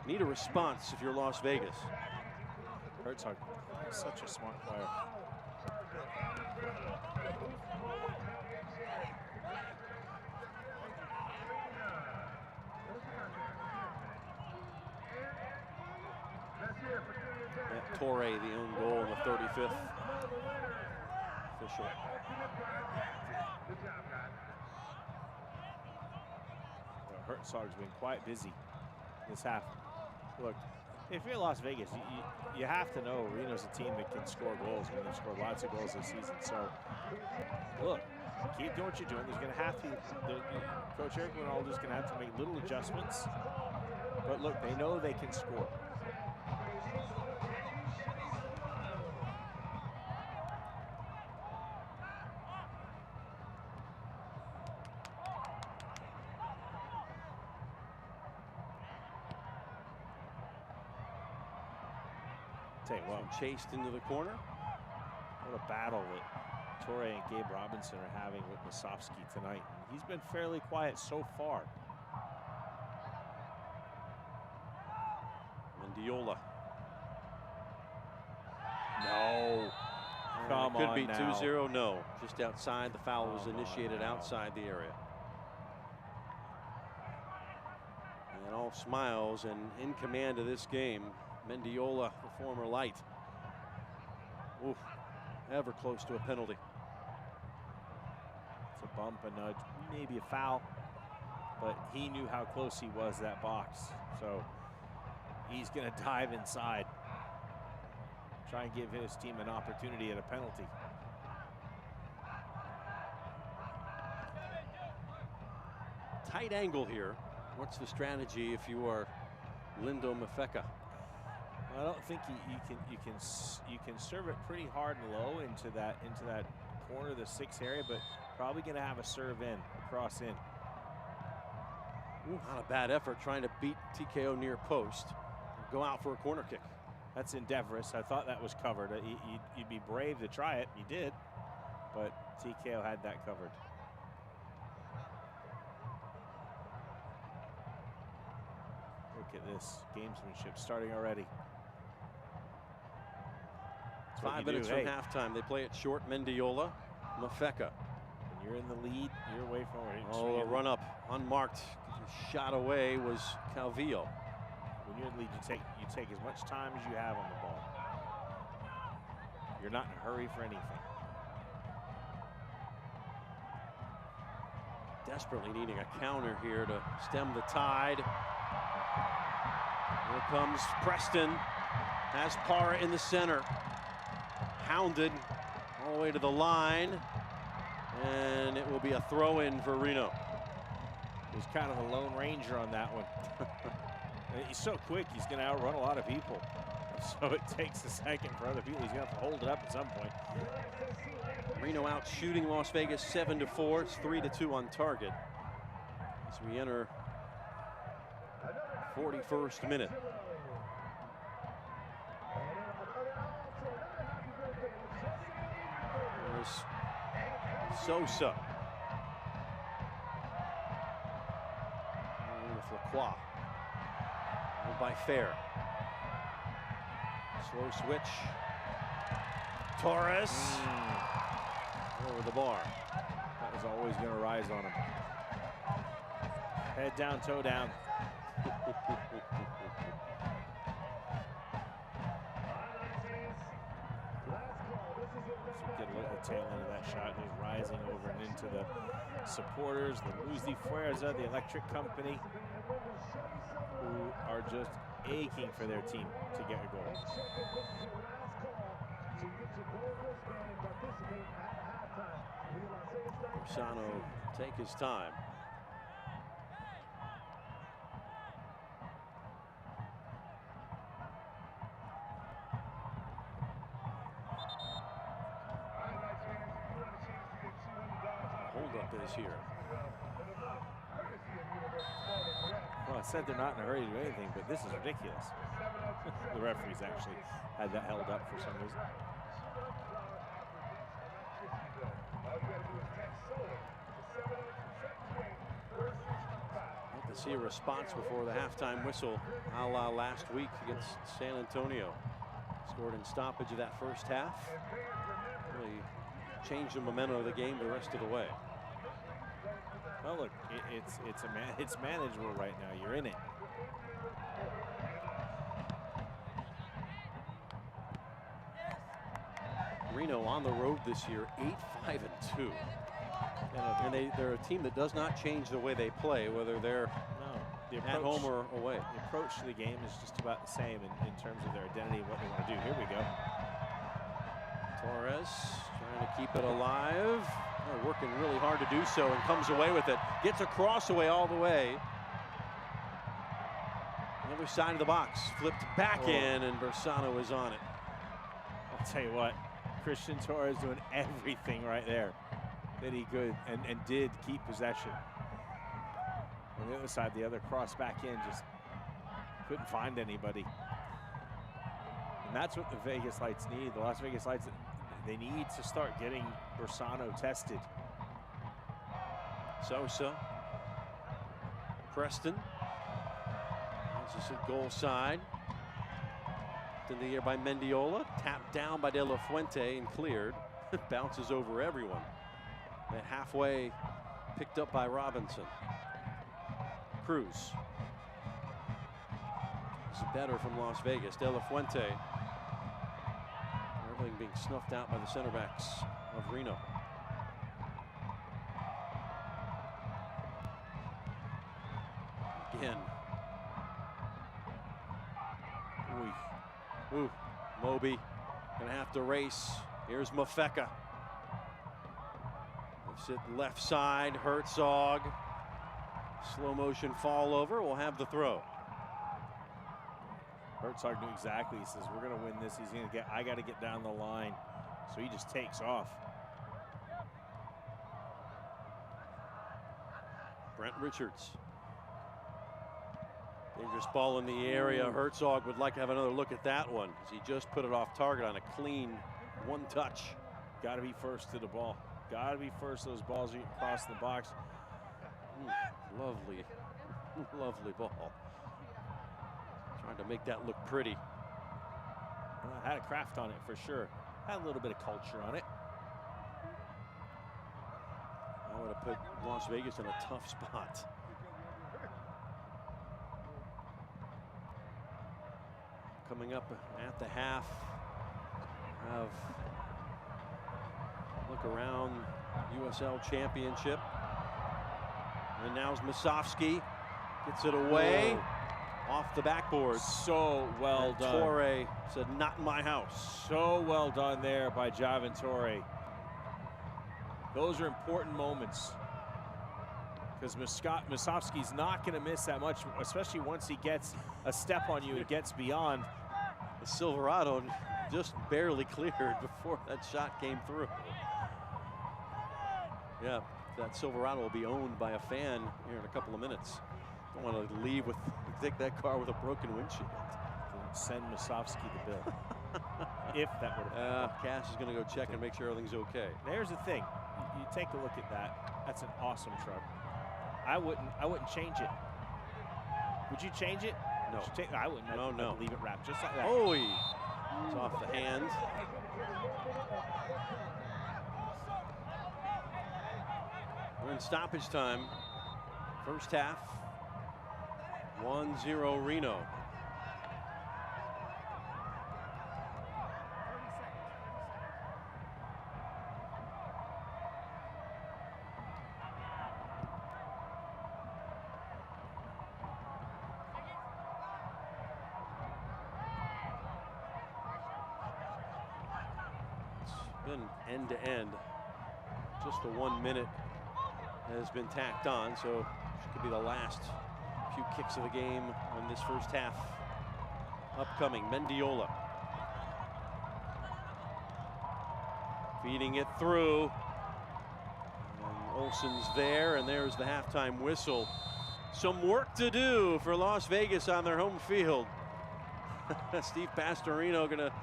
Need a response if you're Las Vegas. Herzog, such a smart player. Torre, the own goal in the 35th. Official. Herzog's been quite busy this half. Look, if you're Las Vegas, you have to know Reno's a team that can score goals. I mean, they've scored lots of goals this season. So, look, keep doing what you're doing. There's going to have to, Coach Eric Ronaldo's going to have to make little adjustments. But look, they know they can score. Tell you what, Chased into the corner. what a battle that Torre and Gabe Robinson are having with Masovsky tonight. He's been fairly quiet so far. Mendiola. No. Come Could on be now. 2-0. No, just outside. The foul was initiated outside the area. And all smiles and in command of this game, Mendiola, the former Light. Oof, ever close to a penalty. It's a bump, a nudge, maybe a foul, but he knew how close he was to that box. So he's going to dive inside, try and give his team an opportunity at a penalty. Tight angle here. What's the strategy if you are Lindo Mafeka? I don't think you can serve it pretty hard and low into that corner of the 6 area, but probably going to have a serve in, a cross in. Ooh, not a bad effort trying to beat TKO near post. Go out for a corner kick. That's endeavorous. I thought that was covered. You'd be brave to try it. You did, but TKO had that covered. Look at this gamesmanship starting already. 5 minutes from halftime. They play it short. Mendiola, Mafeka. When you're in the lead, you're away from it. Oh, a run up, unmarked. Shot away was Calvillo. When you're in the lead, you take as much time as you have on the ball. You're not in a hurry for anything. Desperately needing a counter here to stem the tide. Here comes Preston. Has Parra in the center. Hounded all the way to the line. And it will be a throw-in for Reno. He's kind of a lone ranger on that one. He's so quick, he's going to outrun a lot of people. So it takes a second for other people. He's going to have to hold it up at some point. Reno out shooting Las Vegas 7-4. It's 3-2 on target. As we enter 41st minute. There's Sosa. With Lacroix. By Fair. Slow switch. Torres. Over the bar. That was always going to rise on him. Head down, toe down. Get a look at the tail end of that shot. He's rising over and into the supporters, the Luz de Fuerza, the electric company, who are just aching for their team to get a goal. Bersano take his time. Hold up is here. Well, I said they're not in a hurry to do anything, but this is ridiculous. The referees actually had that held up for some reason. Like to see a response before the halftime whistle, a la last week against San Antonio. Scored in stoppage of that first half. Really changed the momentum of the game the rest of the way. Well, look, it's manageable right now. You're in it. Reno on the road this year, 8-5-2. And they're a team that does not change the way they play, whether they're at home or away. The approach to the game is just about the same in terms of their identity and what they want to do. Here we go. Torres trying to keep it alive. They're working really hard to do so and comes away with it. Gets a cross away all the way. The other side of the box, flipped back in, and Bersano is on it. I'll tell you what, Christian Torres doing everything right there that he could and did keep possession. On the other side, the other cross back in, just couldn't find anybody. And that's what the Vegas Lights need. The Las Vegas Lights, they need to start getting Bersano tested. Sosa. Preston. This is a goal side. In the air by Mendiola. Tapped down by De La Fuente and cleared. Bounces over everyone. At halfway, picked up by Robinson. Cruz. This is better from Las Vegas. De La Fuente. Everything being snuffed out by the center backs of Reno. Again. Ooh, Moby gonna have to race. Here's Mafeka. Lifts it left side, Herzog. Slow motion fall over, we'll have the throw. Herzog knew exactly. He says, we're going to win this. I got to get down the line. So he just takes off. Brent Richards. Dangerous ball in the area. Herzog would like to have another look at that one, as he just put it off target on a clean one touch. Got to be first to the ball. Got to be first to those balls you cross the box. Lovely, lovely ball. Trying to make that look pretty. Had a craft on it for sure. Had a little bit of culture on it. I would have put Las Vegas in a tough spot. Coming up at the half, have look around USL Championship. And now's Masofsky, gets it away. Off the backboard. So well done. Torre said, not in my house. So well done there by Javan Torre. Those are important moments, because Masofsky's not going to miss that much, especially once he gets a step on you and gets beyond. The Silverado just barely cleared before that shot came through. Yeah, that Silverado will be owned by a fan here in a couple of minutes. Don't want to leave with, take that car with a broken windshield. Send Masofsky the bill. If that would have Cash is going to go check and make sure everything's okay. There's the thing. You take a look at that. That's an awesome truck. I wouldn't change it. Would you change it? No. I wouldn't. No. I'd leave it wrapped just like that. Oh, it's off the hand. We're in stoppage time. First half. 1-0 Reno. It's been end to end. Just the 1 minute has been tacked on, so it could be the last few kicks of the game on this first half. Upcoming, Mendiola. Feeding it through. And Olsen's there, and there's the halftime whistle. Some work to do for Las Vegas on their home field. Steve Pastorino gonna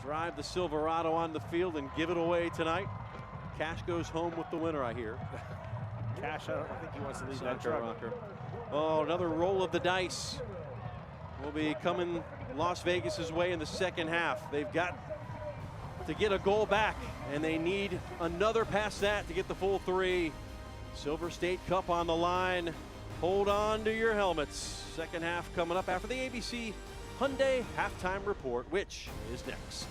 drive the Silverado on the field and give it away tonight. Cash goes home with the winner, I hear. Cash, I don't think he wants to leave that truck. Rocker. Oh, another roll of the dice will be coming Las Vegas's way in the second half. They've got to get a goal back, and they need another past that to get the full 3. Silver State Cup on the line. Hold on to your helmets. Second half coming up after the ABC Hyundai halftime report, which is next.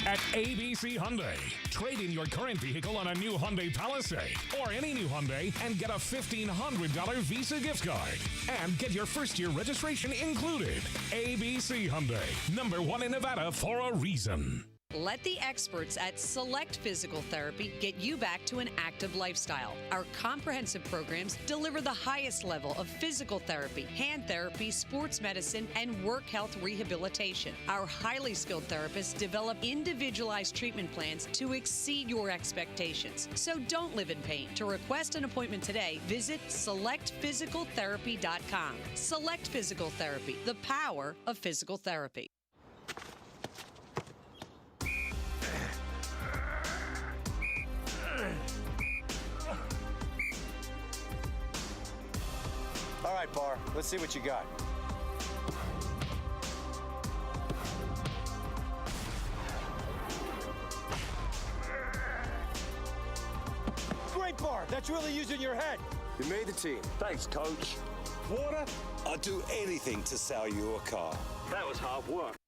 At ABC Hyundai, trade in your current vehicle on a new Hyundai Palisade or any new Hyundai and get a $1,500 Visa gift card. And get your first year registration included. ABC Hyundai, #1 in Nevada for a reason. Let the experts at Select Physical Therapy get you back to an active lifestyle. Our comprehensive programs deliver the highest level of physical therapy, hand therapy, sports medicine, and work health rehabilitation. Our highly skilled therapists develop individualized treatment plans to exceed your expectations. So don't live in pain. To request an appointment today, visit selectphysicaltherapy.com. Select Physical Therapy, the power of physical therapy. All right, Barr, let's see what you got. Great, Barr. That's really using your head. You made the team. Thanks, Coach. Water? I'd do anything to sell you a car. That was hard work.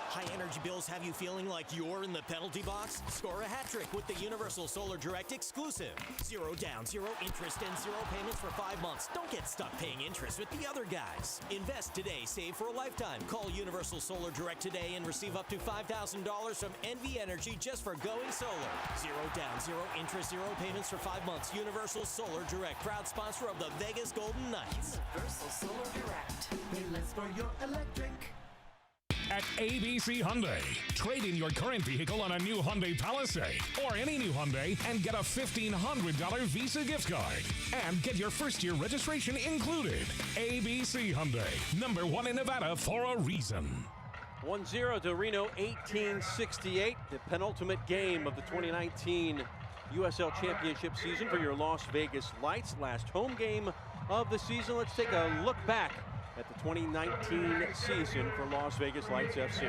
High energy bills have you feeling like you're in the penalty box? Score a hat trick with the Universal Solar Direct exclusive. 0 down, 0 interest, and 0 payments for 5 months. Don't get stuck paying interest with the other guys. Invest today, save for a lifetime. Call Universal Solar Direct today and receive up to $5,000 from NV Energy just for going solar. 0 down, 0 interest, 0 payments for 5 months. Universal Solar Direct, proud sponsor of the Vegas Golden Knights. Universal Solar Direct. Pay less for your electric. At ABC Hyundai, trade in your current vehicle on a new Hyundai Palisade or any new Hyundai and get a $1,500 Visa gift card. And get your first-year registration included. ABC Hyundai, number 1 in Nevada for a reason. 1-0 to Reno, 1868, the penultimate game of the 2019 USL Championship season for your Las Vegas Lights. Last home game of the season. Let's take a look back at the 2019 season for Las Vegas Lights FC.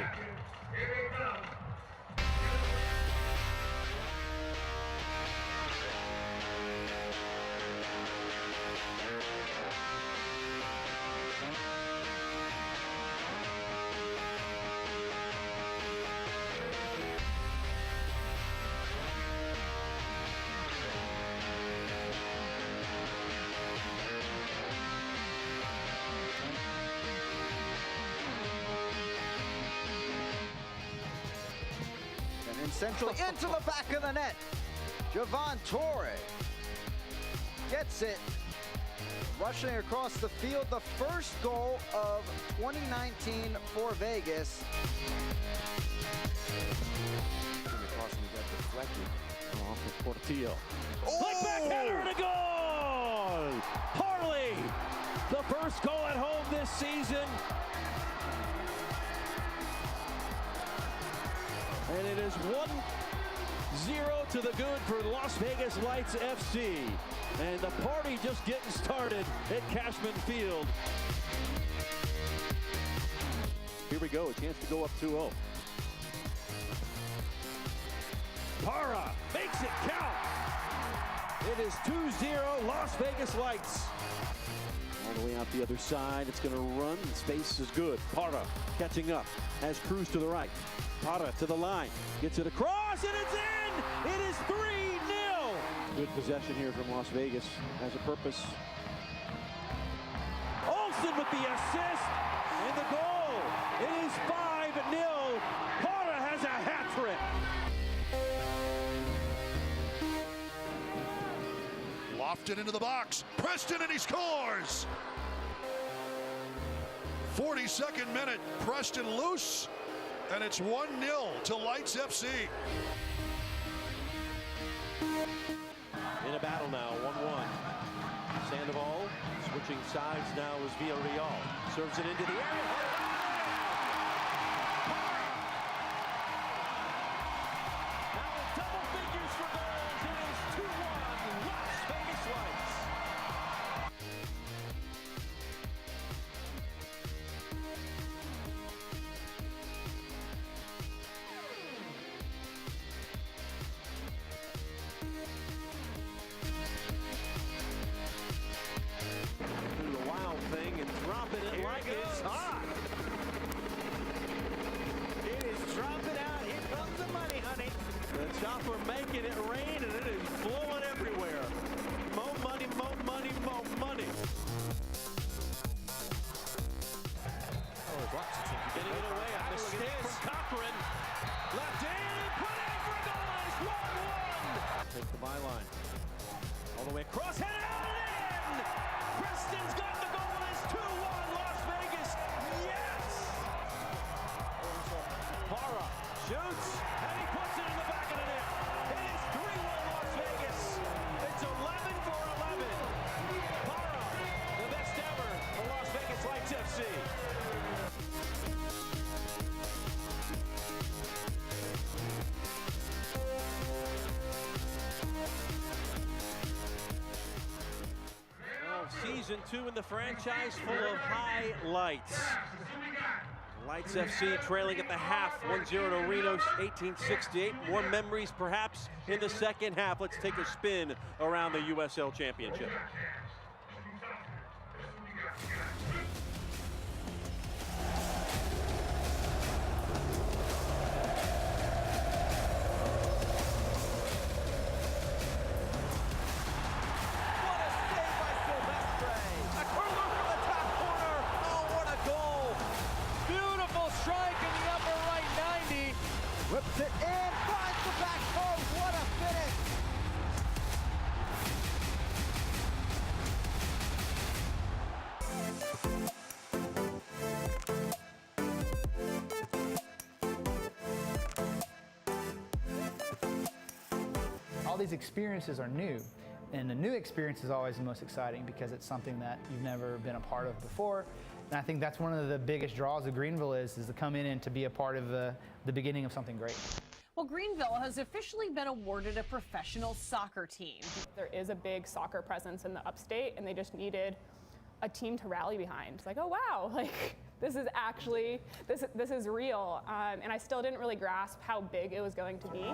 Central into the back of the net. Javon Torre gets it. Rushing across the field, the first goal of 2019 for Vegas. Across and got deflected off of Portillo. Like backhander and a goal! Harley, the first goal at home this season. And it is 1-0 to the good for Las Vegas Lights FC. And the party just getting started at Cashman Field. Here we go, a chance to go up 2-0. Para makes it count. It is 2-0 Las Vegas Lights. All the way out the other side, it's going to run. The space is good. Para catching up, has Cruz to the right. Para to the line, gets it across, and it's in! It is 3-0! Good possession here from Las Vegas, has a purpose. Olsen with the assist, and the goal! It is 5-0! Para has a hat trick! Lofted into the box, Preston, and he scores! 42nd minute, Preston loose, and it's 1-0 to Lights FC. In a battle now, 1-1. Sandoval switching sides now is Villarreal. Serves it into the area. Now with double figures for goals, it is 2-1 Las Vegas Lights. Dropping it like it's hot. It is dropping out. Here comes the money, honey. The chopper making it rain, and it is flowing everywhere. More money, more money, more money. Getting it away. A mistake from Cochran. Left in, put in for a goal. It's 1-1. Take the byline. All the way across, headed out and in. Preston's got the goal. It's 2-1 Las Vegas. Yes. Para shoots, and he puts it in the back of the net. It is 3-1 Las Vegas. It's 11 for 11. Para, the best ever for Las Vegas Lights FC. Season 2 in the franchise, full of highlights. Lights FC trailing at the half, 1-0 to Reno, 1868. More memories perhaps in the second half. Let's take a spin around the USL Championship. these experiences are new. And the new experience is always the most exciting because it's something that you've never been a part of before. And I think that's one of the biggest draws of Greenville is to come in and to be a part of the beginning of something great. Well, Greenville has officially been awarded a professional soccer team. There is a big soccer presence in the upstate, and they just needed a team to rally behind. It's like, oh wow, like this is actually, this is real. And I still didn't really grasp how big it was going to be.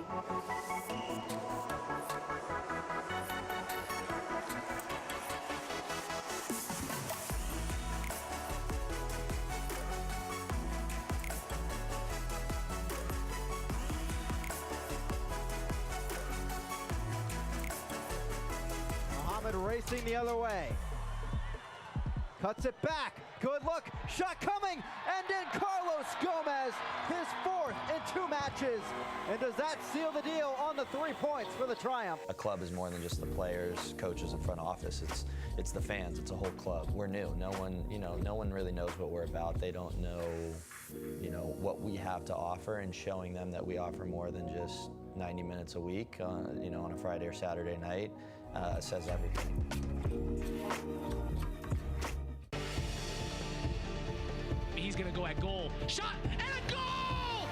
Racing the other way. Cuts it back. Good look. Shot coming. And in Carlos Gomez, his 4th in 2 matches. And does that seal the deal on the 3 points for the triumph? A club is more than just the players, coaches, and front office. It's the fans. It's a whole club. We're new. No one really knows what we're about. They don't know, what we have to offer, and showing them that we offer more than just 90 minutes a week, on a Friday or Saturday night. Says everything. He's going to go at goal. Shot and a goal!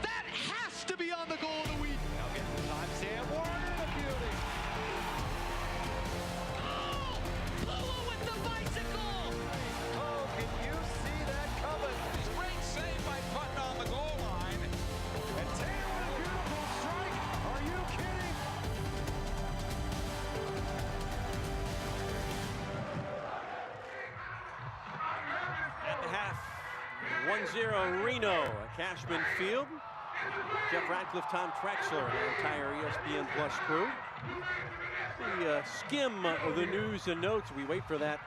That has to be on the goal of the week. Now get the time. Sam Warner, the beauty. Oh! Pulu with the bicycle! Oh, can you see that coming? Great save by Putton on the goal line. And Taylor with a beautiful strike. Are you kidding? At the half, 1-0 Reno at Cashman Field. Jeff Radcliffe, Tom Trexler, and the entire ESPN Plus crew. The skim of the news and notes. We wait for that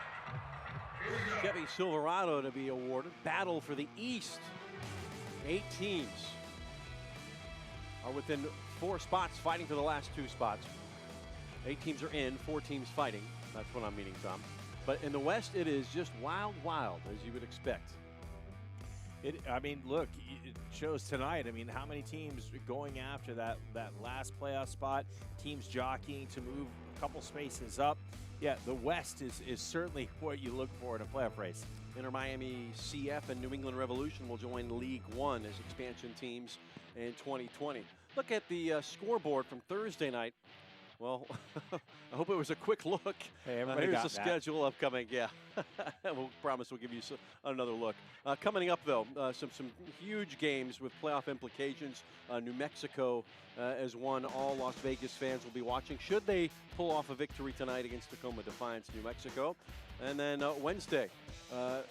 Chevy Silverado to be awarded. Battle for the East. 8 teams are within 4 spots, fighting for the last 2 spots. 8 teams are in, 4 teams fighting. That's what I'm meaning, Tom. But in the West, it is just wild, as you would expect. Look, it shows tonight. How many teams going after that last playoff spot? Teams jockeying to move a couple spaces up. Yeah, the West is certainly what you look for in a playoff race. Inter Miami CF and New England Revolution will join League One as expansion teams in 2020. Look at the scoreboard from Thursday night. Well, I hope it was a quick look. Hey, everybody here's got the that. Schedule upcoming. Yeah, we'll promise we'll give you another look. Coming up, though, some huge games with playoff implications. New Mexico as one all Las Vegas fans will be watching. Should they pull off a victory tonight against Tacoma Defiance, New Mexico? And then Wednesday,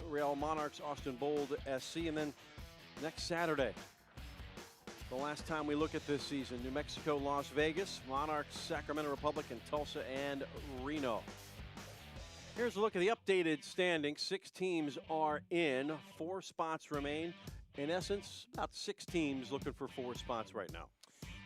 Real Monarchs, Austin Bold SC. And then next Saturday, the last time we look at this season, New Mexico, Las Vegas, Monarchs, Sacramento Republic, and Tulsa and Reno. Here's a look at the updated standings. 6 teams are in, 4 spots remain. In essence, about 6 teams looking for 4 spots right now.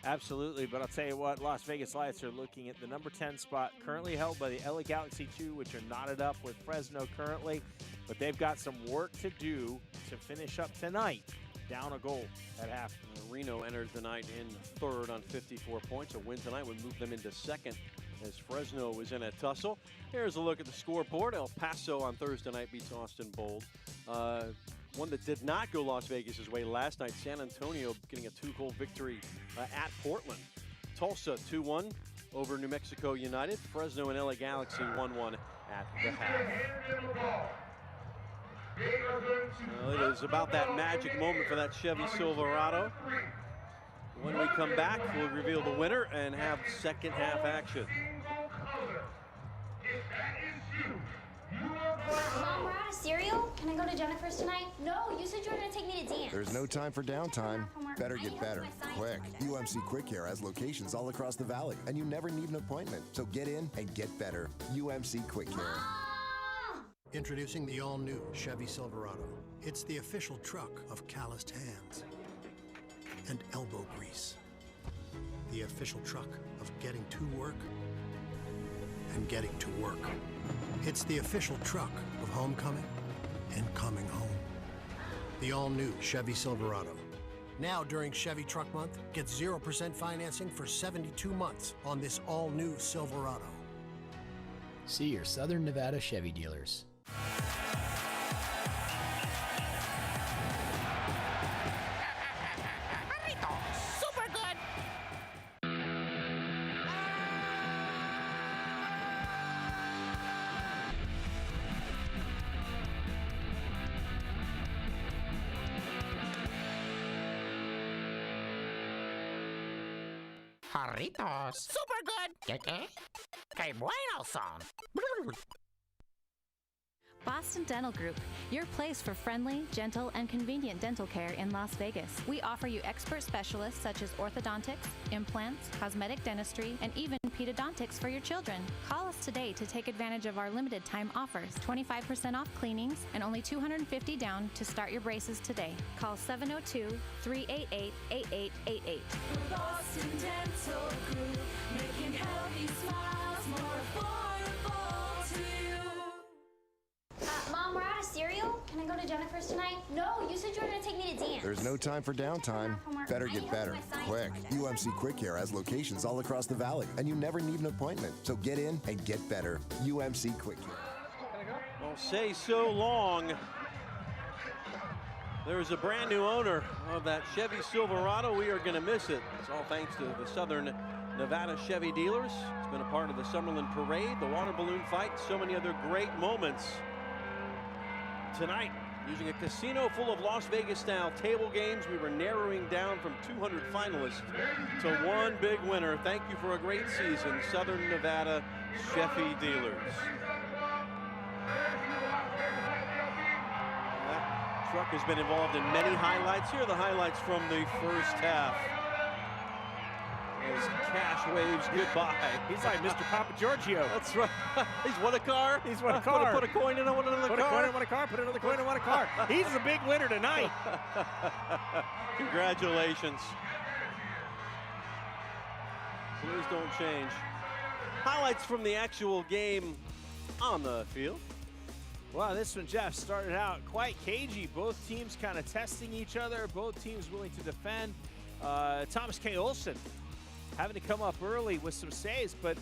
Absolutely, but I'll tell you what, Las Vegas Lights are looking at the number 10 spot, currently held by the LA Galaxy 2, which are knotted up with Fresno currently, but they've got some work to do to finish up tonight. Down a goal at half. Reno enters the night in 3rd on 54 points. A win tonight would move them into 2nd as Fresno was in a tussle. Here's a look at the scoreboard. El Paso on Thursday night beats Austin Bold. One that did not go Las Vegas' way last night, San Antonio getting a 2-goal victory at Portland. Tulsa 2-1 over New Mexico United. Fresno and LA Galaxy 1-1 at the half. Well, it is about that magic moment for that Chevy Silverado. When we come back, we'll reveal the winner and have second half action. Mom, we're out of cereal. Can I go to Jennifer's tonight? No, you said you were going to take me to dance. There's no time for downtime. Better get better, quick. UMC Quick Care has locations all across the valley, and you never need an appointment. So get in and get better. UMC Quick Care. Introducing the all-new Chevy Silverado. It's the official truck of calloused hands and elbow grease. The official truck of getting to work and getting to work. It's the official truck of homecoming and coming home. The all-new Chevy Silverado. Now during Chevy Truck Month, get 0% financing for 72 months on this all-new Silverado. See your Southern Nevada Chevy dealers. Super good. Jarritos. Super good. Que bueno son. Boston Dental Group, your place for friendly, gentle, and convenient dental care in Las Vegas. We offer you expert specialists such as orthodontics, implants, cosmetic dentistry, and even pedodontics for your children. Call us today to take advantage of our limited time offers. 25% off cleanings and only $250 down to start your braces today. Call 702-388-8888. Boston Dental Group, making healthy smiles more affordable to you. Mom, we're out of cereal. Can I go to Jennifer's tonight? No, you said you were going to take me to dance. There's no time for downtime. Better get better, quick. UMC Quick Care has locations all across the valley, and you never need an appointment. So get in and get better. UMC Quick Care. Well, say so long. There's a brand new owner of that Chevy Silverado. We are going to miss it. It's all thanks to the Southern Nevada Chevy dealers. It's been a part of the Summerlin Parade, the water balloon fight, so many other great moments. Tonight, using a casino full of Las Vegas-style table games, we were narrowing down from 200 finalists to one big winner. Thank you for a great season, Southern Nevada Chevy dealers. That truck has been involved in many highlights. Here are the highlights from the first half. As Cash waves goodbye. He's like Mr. Papa Giorgio. That's right. He's won a car. He's won a car. Put a coin in another car. Put a coin in one car. Put another coin in one car. He's the big winner tonight. Congratulations. Please don't change. Highlights from the actual game on the field. Well, this one, Jeff, started out quite cagey. Both teams kind of testing each other. Both teams willing to defend. Thomas K. Olsen having to come up early with some saves, but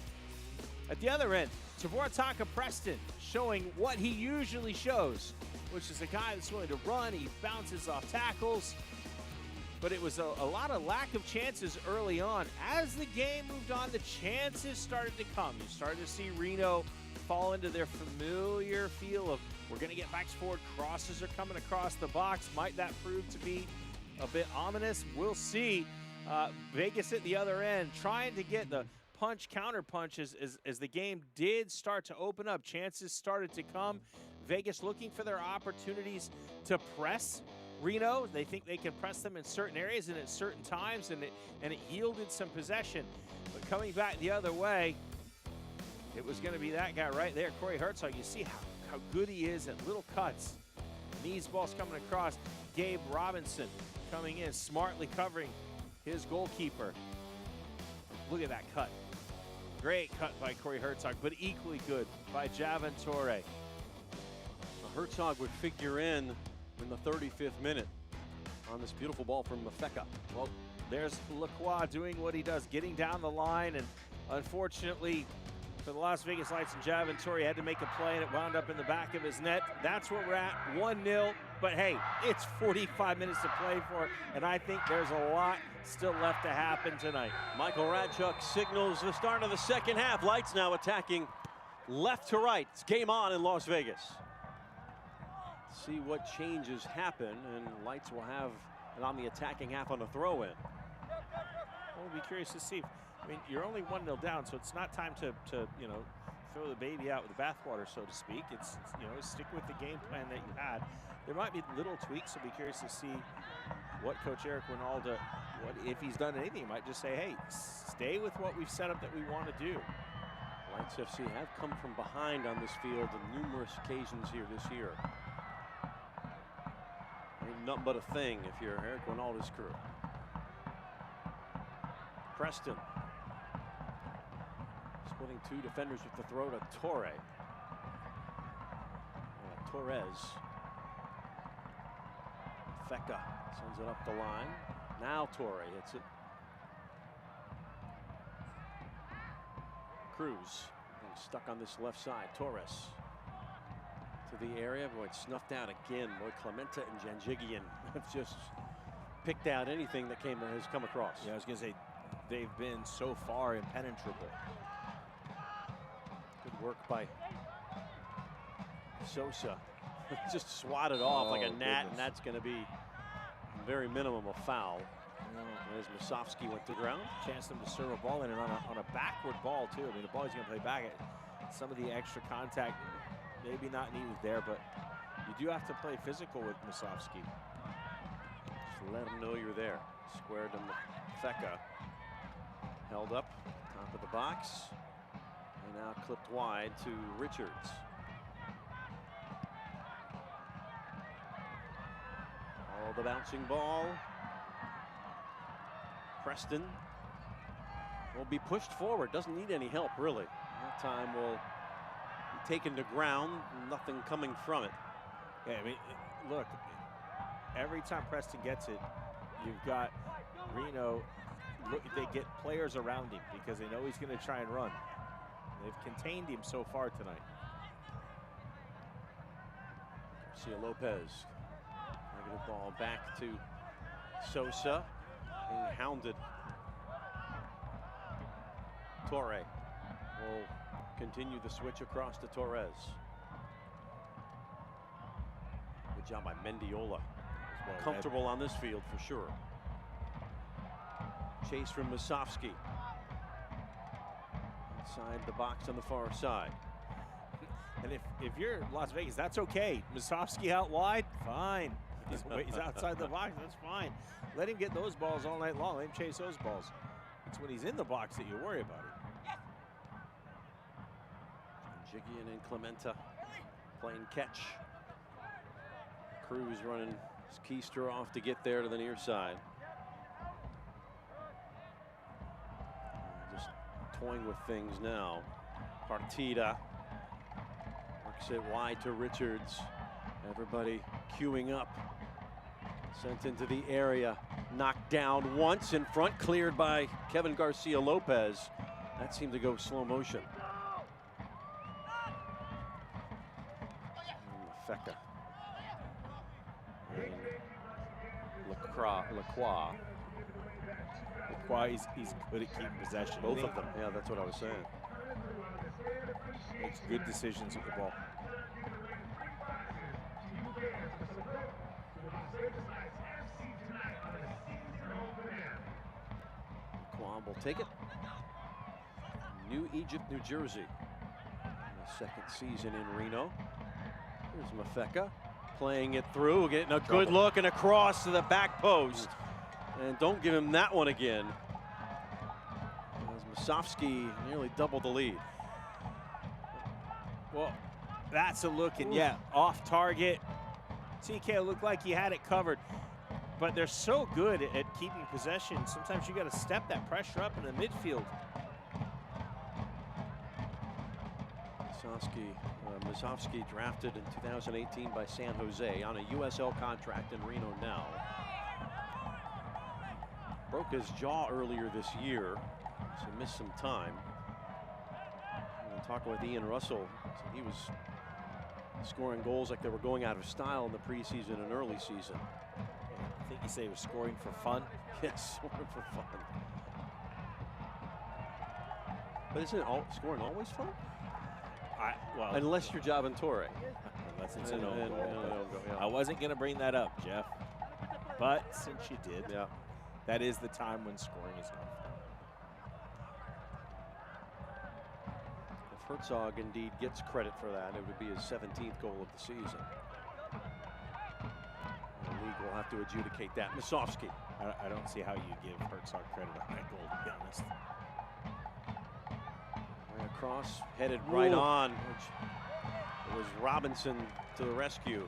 at the other end, Tavor Taka Preston showing what he usually shows, which is a guy that's willing to run. He bounces off tackles, but it was a lot of lack of chances early on. As the game moved on, the chances started to come. You started to see Reno fall into their familiar feel of, we're going to get backs forward, crosses are coming across the box. Might that prove to be a bit ominous? We'll see. Vegas at the other end trying to get the counter punch as the game did start to open up. Chances started to come. Vegas looking for their opportunities to press Reno. They think they can press them in certain areas and at certain times, and it yielded some possession. But coming back the other way, it was going to be that guy right there, Corey Herzog. You see how good he is at little cuts. And these balls coming across. Gabe Robinson coming in, smartly covering his goalkeeper. Look at that cut. Great cut by Corey Herzog, but equally good by Javon Torre. Herzog would figure in the 35th minute on this beautiful ball from Mafeka. Well, there's Lacroix doing what he does, getting down the line, and unfortunately for the Las Vegas Lights and Javon Torre had to make a play, and it wound up in the back of his net. That's where we're at, 1-0. But hey, it's 45 minutes to play for, and I think there's a lot still left to happen tonight. Michael Radchuk signals the start of the second half. Lights now attacking left to right. It's game on in Las Vegas. See what changes happen, and Lights will have it on the attacking half on the throw-in. We'll be curious to see. I mean, you're only 1-0 down, so it's not time to throw the baby out with the bathwater, so to speak. It's stick with the game plan that you had. There might be little tweaks, so be curious to see what Coach Eric Winalda, if he's done anything. He might just say, hey, stay with what we've set up that we want to do. Lights FC have come from behind on this field on numerous occasions here this year. Ain't nothing but a thing if you're Eric Winalda's crew. Preston splitting two defenders with the throw to Torre. Torres. Feka sends it up the line. Now Torre hits it. Cruz stuck on this left side. Torres to the area. Boy, it's snuffed out again. Boy, Clementa and Janjigian have just picked out anything that has come across. Yeah, I was going to say, they've been so far impenetrable. Good work by Sosa. Just swatted off like a gnat, and that's going to be very minimum of foul. As Musovski went to ground. Chance them to serve a ball in and on a backward ball, too. I mean, the ball he's going to play back at some of the extra contact, maybe not needed there, but you do have to play physical with Musovski. Just let him know you're there. Squared to Mafeka. Held up, top of the box. And now clipped wide to Richards. Oh, the bouncing ball. Preston will be pushed forward. Doesn't need any help, really. That time will be taken to ground. Nothing coming from it. Yeah, I mean, look, every time Preston gets it, you've got Reno. Look, they get players around him because they know he's going to try and run. They've contained him so far tonight. Garcia Lopez. Negative ball back to Sosa. Being hounded. Torre will continue the switch across to Torres. Good job by Mendiola. Comfortable on this field for sure. Chase from Musovski. Inside the box on the far side. And if you're Las Vegas, that's okay. Musovski out wide, fine. He's outside the box, that's fine. Let him get those balls all night long. Let him chase those balls. It's when he's in the box that you worry about it. Jigian and Clementa playing catch. Cruz running his keister off to get there to the near side. Just toying with things now. Partida works it wide to Richards. Everybody queuing up. Sent into the area, knocked down once in front, cleared by Kevin Garcia Lopez. That seemed to go slow motion. Mafeka. Lacroix. Lacroix, he's good at keeping possession. Both of them. Yeah, that's what I was saying. Makes good decisions with the ball. Quam will take it. New Egypt, New Jersey. The second season in Reno. Here's Mafeka playing it through, getting a good look and across to the back post. And don't give him that one again. As Musovski nearly doubled the lead. Well, that's a look, and yeah, off target. TK looked like he had it covered, but they're so good at keeping possession. Sometimes you got to step that pressure up in the midfield. Musovski drafted in 2018 by San Jose on a USL contract in Reno now. Broke his jaw earlier this year, so missed some time. Talking with Ian Russell, he was scoring goals like they were going out of style in the preseason and early season. I think you say he was scoring for fun. Yes, scoring for fun. But isn't scoring always fun? Well, unless you're jobbing Torre. Unless it's an own goal. I wasn't going to bring that up, Jeff. But since you did, that is the time when scoring is not fun. If Herzog indeed gets credit for that, it would be his 17th goal of the season. The league will have to adjudicate that. Musovski. I don't see how you give Herzog credit on that goal, to be honest. Across, headed right on. It was Robinson to the rescue.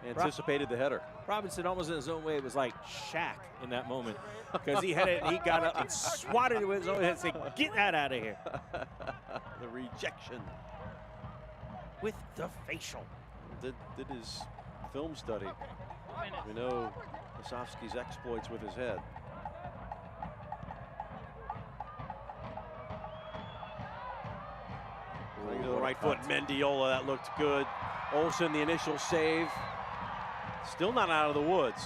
Anticipated the header. Robinson almost in his own way. It was like Shaq in that moment. Because he had it, he got up and swatted it with his own head and said, get that out of here. The rejection. With the facial. Did his film study. We know Musovski's exploits with his head. Going to the right foot, Mendiola, that looked good. Olsen, the initial save. Still not out of the woods.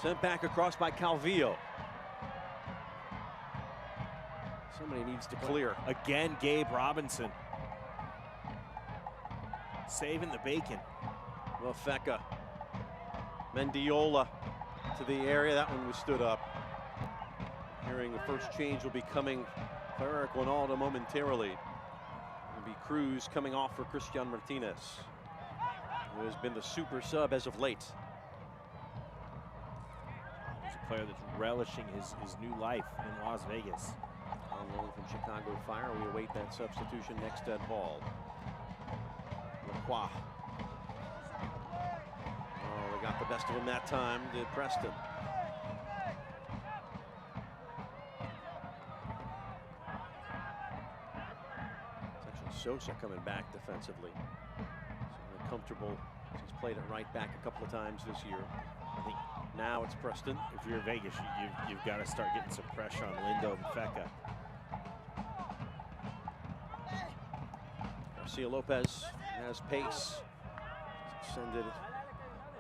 Sent back across by Calvillo. Somebody needs to clear. Again, Gabe Robinson. Saving the bacon. Lafeka. Mendiola to the area. That one was stood up. Hearing the first change will be coming for Eric Winalda momentarily. It'll be Cruz coming off for Christian Martinez, who has been the super sub as of late. He's a player that's relishing his new life in Las Vegas. On loan from Chicago Fire. We await that substitution next at Hall. Lacroix. Oh, they got the best of him that time, did Preston. It's actually Sosa coming back defensively. Certainly comfortable. He's played it right back a couple of times this year. I think now it's Preston. If you're Vegas, you've got to start getting some pressure on Lindo and Feka. Garcia Lopez has pace. Send it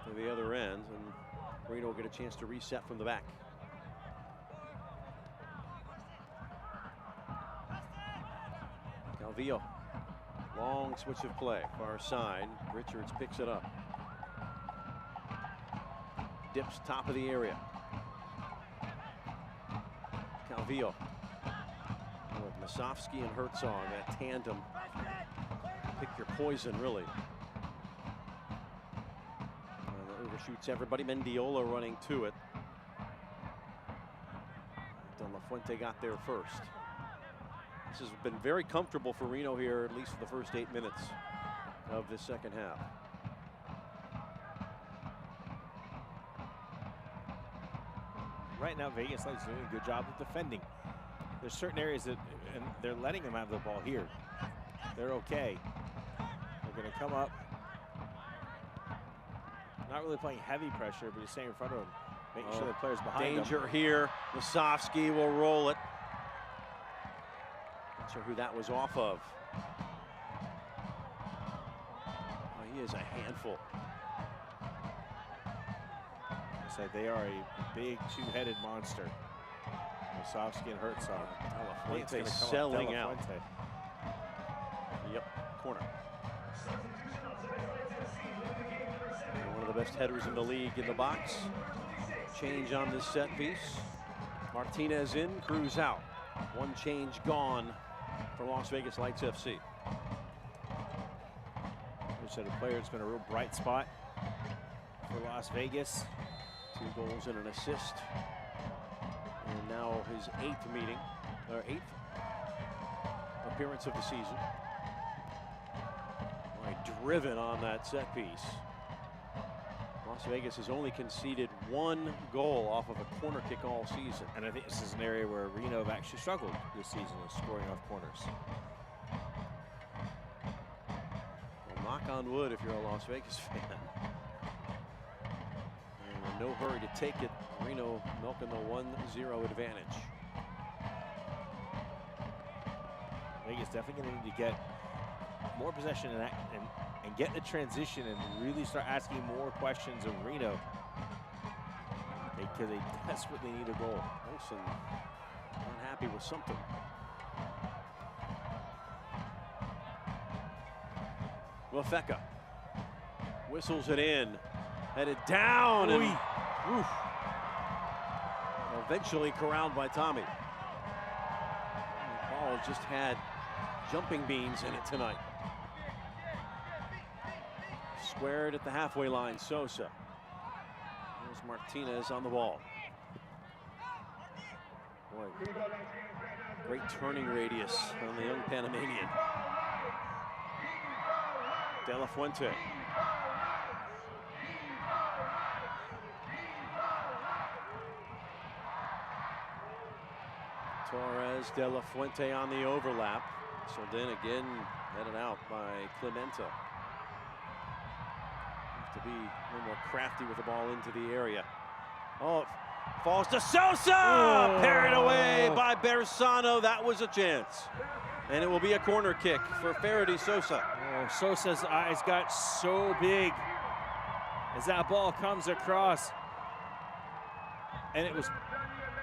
to the other end, and Reno will get a chance to reset from the back. Calvillo, long switch of play, far side. Richards picks it up. Dips top of the area. Calvillo. With Musovski and Herzog, that tandem. Pick your poison, really. Overshoots everybody. Mendiola running to it. De La Fuente got there first. This has been very comfortable for Reno here, at least for the first 8 minutes of the second half. Right now, Vegas is doing a good job of defending. There's certain areas that, and they're letting them have the ball here. They're okay. They're going to come up. Not really playing heavy pressure, but just staying in front of them, making sure the players behind them. Danger here. Musovski will roll it. Not sure who that was off of. Oh, he is a handful. So they are a big two-headed monster. Musovski and Herzog. De La Fuente selling out. Yep, corner. One of the best headers in the league in the box. Change on this set piece. Martinez in, Cruz out. One change gone for Las Vegas Lights FC. We said a player that's been a real bright spot for Las Vegas. 2 goals and an assist. And now his 8th meeting, or 8th appearance of the season. Right, driven on that set piece. Las Vegas has only conceded 1 goal off of a corner kick all season. And I think this is an area where Reno have actually struggled this season in scoring off corners. Well, knock on wood if you're a Las Vegas fan. And in no hurry to take it. Reno milking the 1-0 advantage. Vegas definitely going to need to get more possession and get the transition and really start asking more questions of Reno, because they desperately need a goal. Olsen not happy with something. Lafeka whistles it in, headed down, and eventually corralled by Tommy. The ball just had jumping beans in it tonight. Squared at the halfway line, Sosa. There's Martinez on the ball. Boy, great turning radius on the young Panamanian. De La Fuente. Torres, De La Fuente on the overlap. So then again, headed out by Clementa. To be a little more crafty with the ball into the area. Oh, it falls to Sosa! Parried away by Bersano. That was a chance. And it will be a corner kick for Faraday Sosa. Oh, Sosa's eyes got so big as that ball comes across. And it was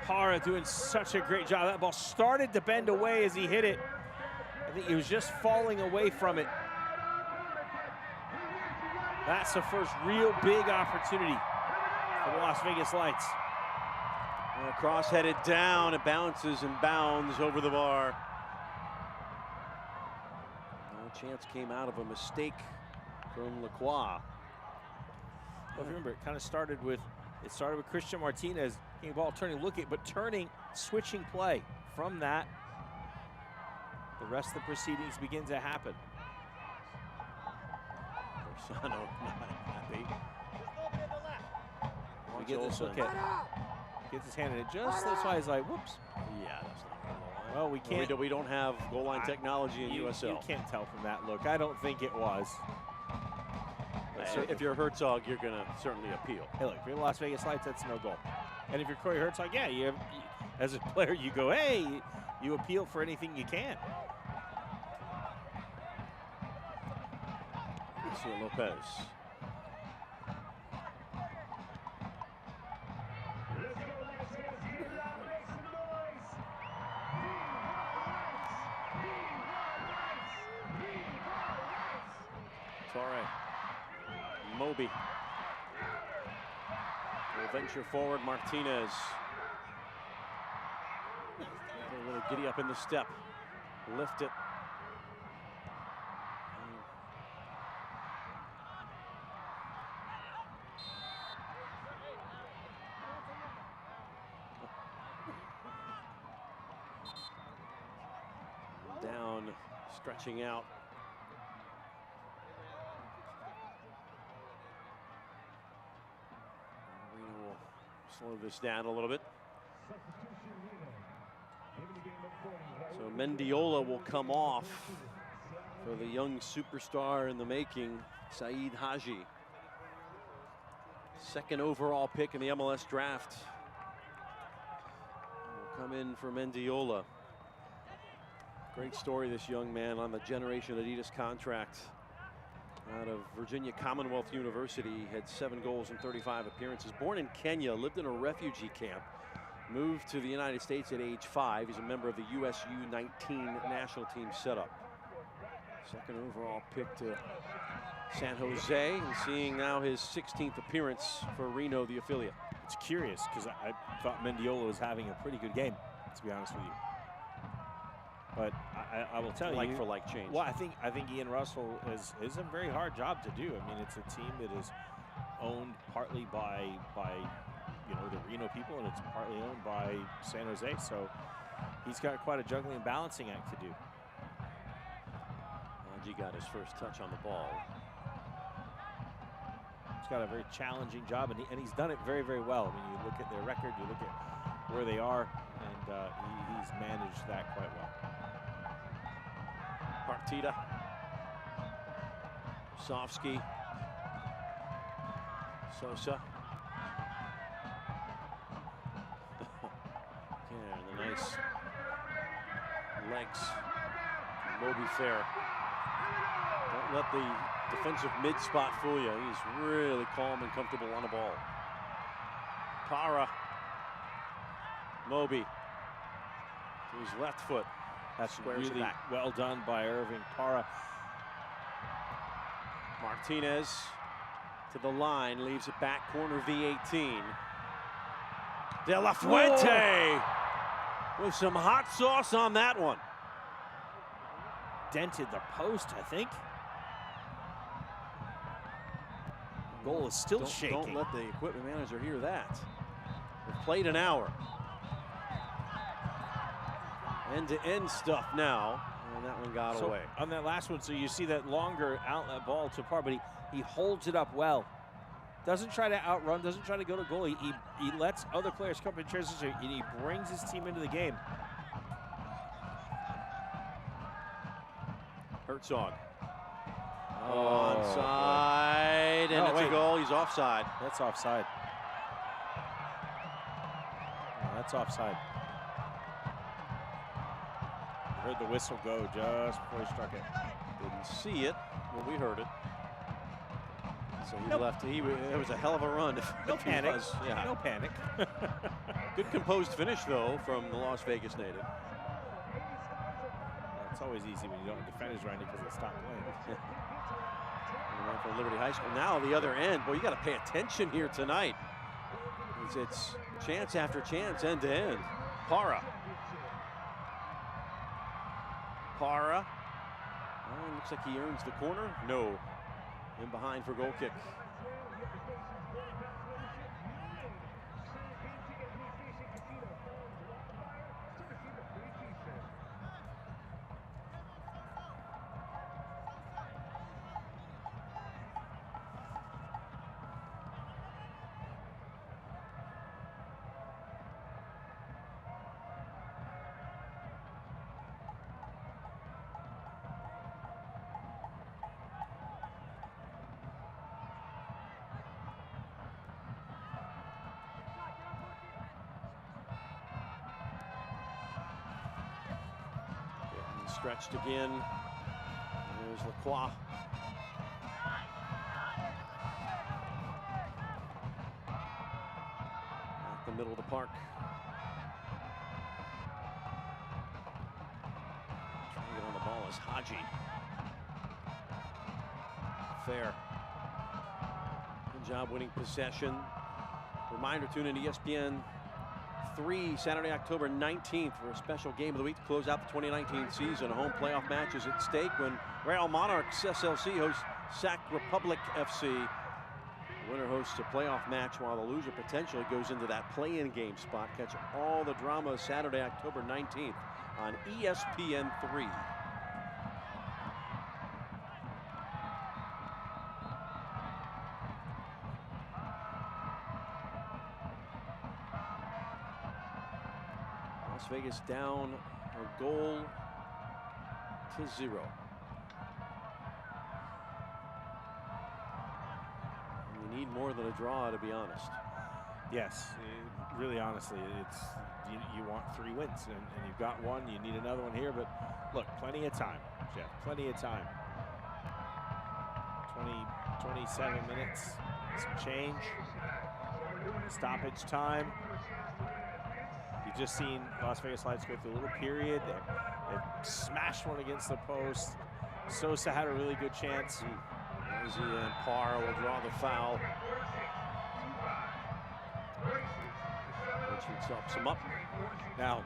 Parra doing such a great job. That ball started to bend away as he hit it. I think he was just falling away from it. That's the first real big opportunity for the Las Vegas Lights. And the cross headed down. It bounces and bounds over the bar. No chance came out of a mistake from Lacroix. Well, remember, it kind of started with Christian Martinez, ball turning, turning, switching play. From that, the rest of the proceedings begin to happen. Bersano not happy. We get this look at, gets his hand in it just that's why he's like, whoops. Yeah, that's not. Well, we can't. We don't have goal line technology in USL. You can't tell from that look. I don't think it was. If you're Herzog, you're going to certainly appeal. Hey, look, if you're Las Vegas Lights, that's no goal. And if you're Corey Herzog, yeah, as a player, you go, hey, you appeal for anything you can. Lucio Lopez. Torre. Moby will venture forward. Martinez. A little giddy up in the step. Lift it. Down, stretching out. Slow this down a little bit. So Mendiola will come off for the young superstar in the making, Saeed Haji. Second overall pick in the MLS draft. Will come in for Mendiola. Great story, this young man on the Generation Adidas contract. Out of Virginia Commonwealth University, had 7 goals in 35 appearances. Born in Kenya, lived in a refugee camp, moved to the United States at age 5. He's a member of the USU 19 national team setup. Second overall pick to San Jose, and seeing now his 16th appearance for Reno, the affiliate. It's curious because I thought Mendiola was having a pretty good game, to be honest with you. But I will tell you, like for like change. Well, I think Ian Russell is a very hard job to do. I mean, it's a team that is owned partly by the Reno people, and it's partly owned by San Jose. So he's got quite a juggling and balancing act to do. Haji got his first touch on the ball. He's got a very challenging job, and he's done it very, very well. I mean, you look at their record, you look at where they are, and he's managed that quite well. Partida. Sofsky. Sosa. Yeah, and the nice legs. Moby Fair. Don't let the defensive mid spot fool you. He's really calm and comfortable on the ball. Parra. Moby. To his left foot. That's squares really back. Well done by Irving Parra. Martinez to the line, leaves it back, corner V18. De La Fuente with some hot sauce on that one. Dented the post, I think. Goal is still shaking. Don't let the equipment manager hear that. We've played an hour. End-to-end stuff now, and that one got away. On that last one, so you see that longer outlet ball to Parra, but he holds it up well. Doesn't try to outrun, doesn't try to go to goal. He lets other players come in transition, and he brings his team into the game. Herzog. Onside, and it's a goal. He's offside. That's offside. That's offside. Heard the whistle go just before he struck it. Didn't see it when we heard it. So he left. It was a hell of a run. No panic. Yeah. No panic. Good composed finish, though, from the Las Vegas native. It's always easy when you don't have defenders around you because they stop playing. For Liberty High School. Now the other end. Boy, you got to pay attention here tonight. It's chance after chance, end to end. Para. Looks like he earns the corner. No. In behind for goal kick. Stretched again. There's Lacroix. At the middle of the park. Trying to get on the ball is Haji. Fair. Good job winning possession. Reminder, tune in to ESPN 3 Saturday, October 19th for a special game of the week to close out the 2019 season. A home playoff match is at stake when Real Monarchs SLC hosts Sac Republic FC. The winner hosts a playoff match while the loser potentially goes into that play-in game spot. Catch all the drama Saturday, October 19th on ESPN 3. Las Vegas down a goal to 0. We need more than a draw, to be honest. Yes, really honestly, it's you want 3 wins, and you've got one. You need another one here, but look, plenty of time, Jeff, plenty of time. 27 minutes, some change, stoppage time. You've just seen Las Vegas Lights go through a little period. They smashed one against the post. Sosa had a really good chance. Izzy and Parr will draw the foul. Richards helps him up. Now,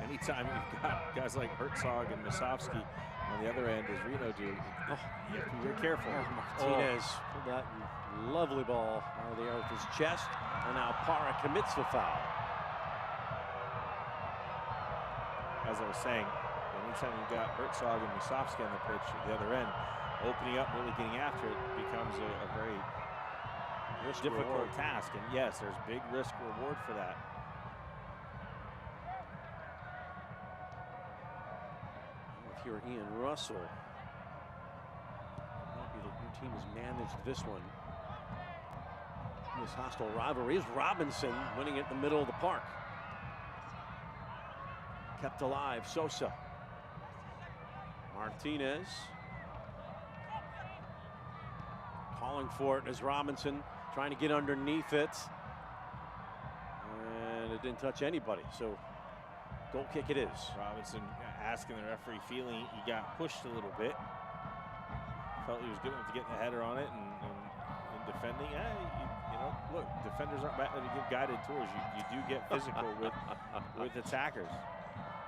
anytime you've got guys like Herzog and Masovsky on the other end, as Reno do, you have to be very careful. Martinez pulled that lovely ball out of the air with his chest, and now Parra commits the foul. As I was saying, anytime you've got Herzog and Masovsky on the pitch at the other end, opening up, really getting after it becomes a very difficult task. And yes, there's big risk reward for that. If you're Ian Russell, maybe your team has managed this one. This hostile rivalry is Robinson winning it in the middle of the park. Kept alive, Sosa. Martinez. Calling for it as Robinson trying to get underneath it. And it didn't touch anybody, so goal kick it is. Robinson asking the referee, feeling he got pushed a little bit. Felt he was good enough to get the header on it, and defending. You know, look, defenders aren't bad to give guided tours. You do get physical with attackers.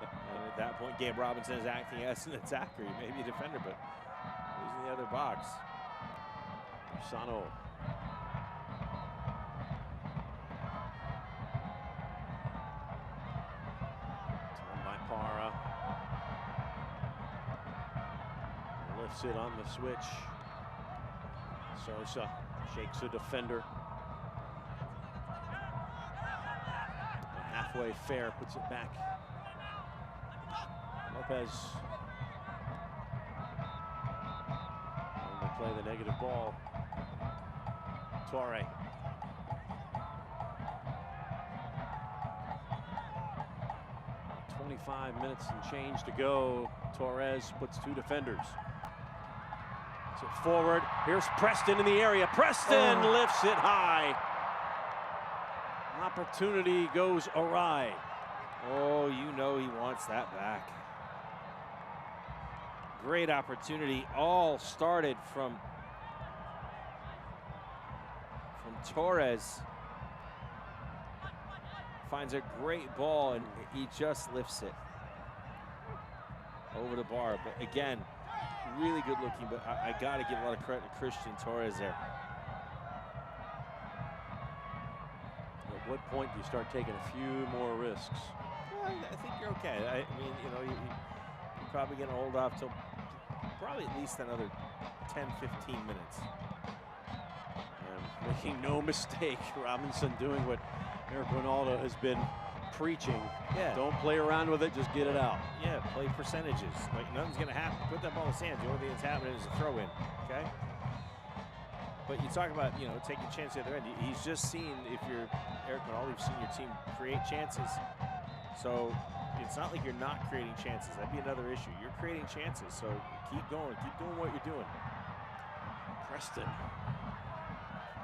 And at that point, Gabe Robinson is acting as an attacker. He may be a defender, but he's in the other box. Sano. Turned by Parra. Lifts it on the switch. Sosa shakes a defender. Halfway fair, puts it back. Lopez going to play the negative ball. Torre. 25 minutes and change to go. Torres puts 2 defenders. So forward, here's Preston in the area. Preston lifts it high. Opportunity goes awry. Oh, you know he wants that back. Great opportunity. All started from Torres. Finds a great ball and he just lifts it over the bar. But again, really good looking, but I got to give a lot of credit to Christian Torres there. At what point do you start taking a few more risks? Well, I think you're okay. I mean, you know, you're probably going to hold off till probably at least another 10, 15 minutes. And making no mistake, Robinson doing what Eric Ronaldo has been preaching. Yeah. Don't play around with it, just get it out. Yeah, play percentages. Like, nothing's going to happen. Put that ball in the sand. The only thing that's happening is a throw in, okay? But you talk about, you know, taking a chance at the other end. He's just seen, if you're Eric Ronaldo, you've seen your team create chances. So it's not like you're not creating chances. That'd be another issue. You're creating chances, so keep going. Keep doing what you're doing. Preston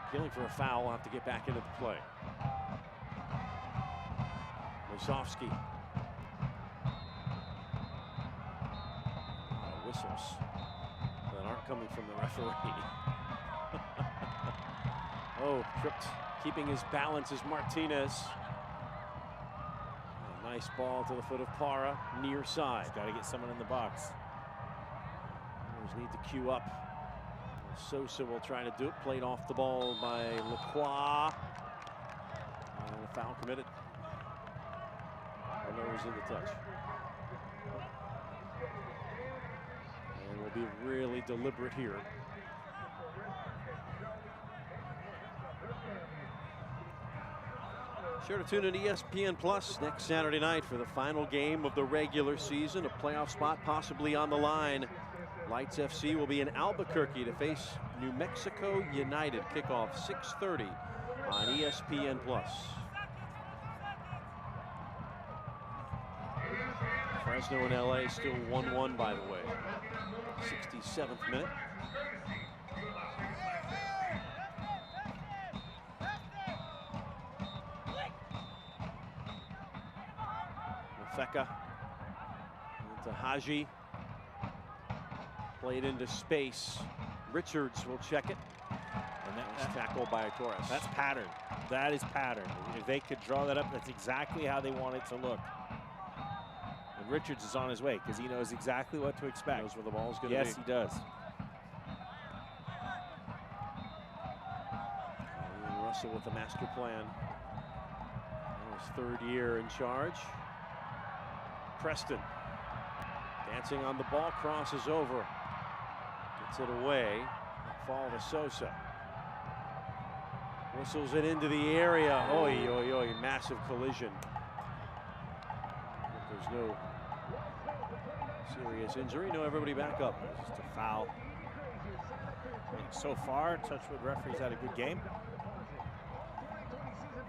appealing for a foul. Will have to get back into the play. Wazowski. Whistles that aren't coming from the referee. Oh, tripped. Keeping his balance is Martinez. A nice ball to the foot of Parra, near side. Got to get someone in the box. Others need to queue up. Sosa will try to do it. Played off the ball by Lacroix. And a foul committed. Nose in the touch. And we'll be really deliberate here. Sure to tune in to ESPN Plus next Saturday night for the final game of the regular season. A playoff spot possibly on the line. Lights FC will be in Albuquerque to face New Mexico United. Kickoff 6:30 on ESPN Plus. Fresno and LA still 1-1, by the way. 67th minute. Mafeka into Haji. Played into space. Richards will check it. And that's tackled by Torres. That's pattern. That is pattern. If they could draw that up, that's exactly how they want it to look. And Richards is on his way because he knows exactly what to expect. Knows where the ball's going to be. Yes, he does. And Russell with the master plan. His 3rd year in charge. Preston dancing on the ball, crosses over. Gets it away. Fall to Sosa. Whistles it into the area. Oy, oy, oy, massive collision. There's no serious injury. No, everybody back up. Just a foul. So far, Touchwood referee's had a good game.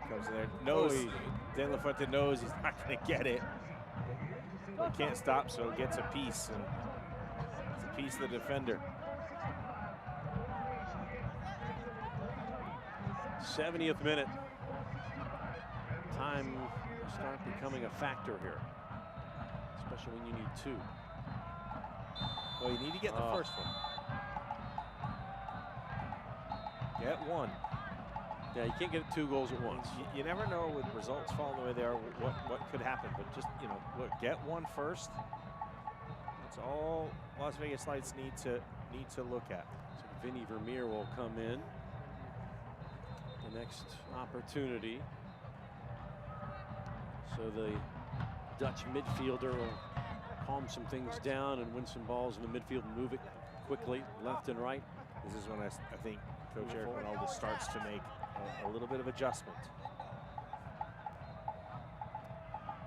Comes in there, knows, De La Fuente knows he's not going to get it. But can't stop, so gets a piece, and it's a piece of the defender. 70th minute. Time will start becoming a factor here, especially when you need 2. Well, you need to get the first one. Get 1. Yeah, you can't get 2 goals at once. You never know with results falling the way they are what could happen, but just, you know, look, get 1 first. That's all Las Vegas Lights need to look at. So Vinny Vermeer will come in. The next opportunity. So the Dutch midfielder will calm some things down and win some balls in the midfield and move it quickly left and right. This is when I think Coach Eric Ronaldo starts to make a little bit of adjustment.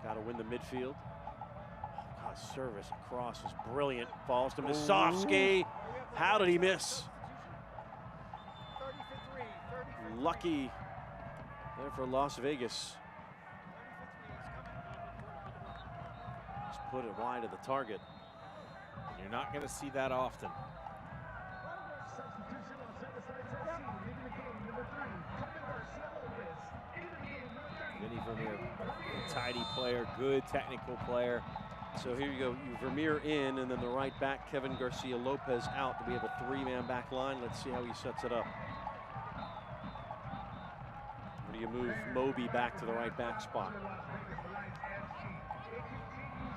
Got to win the midfield. Oh, God, service across is brilliant. Falls to Musovski. How did he miss? Lucky there for Las Vegas. put it wide of the target. You're not going to see that often. Vinny Vermeer, tidy player, good technical player. So here you go, Vermeer in, and then the right back, Kevin Garcia Lopez out. We have a 3-man back line. Let's see how he sets it up. Or do you move Moby back to the right back spot?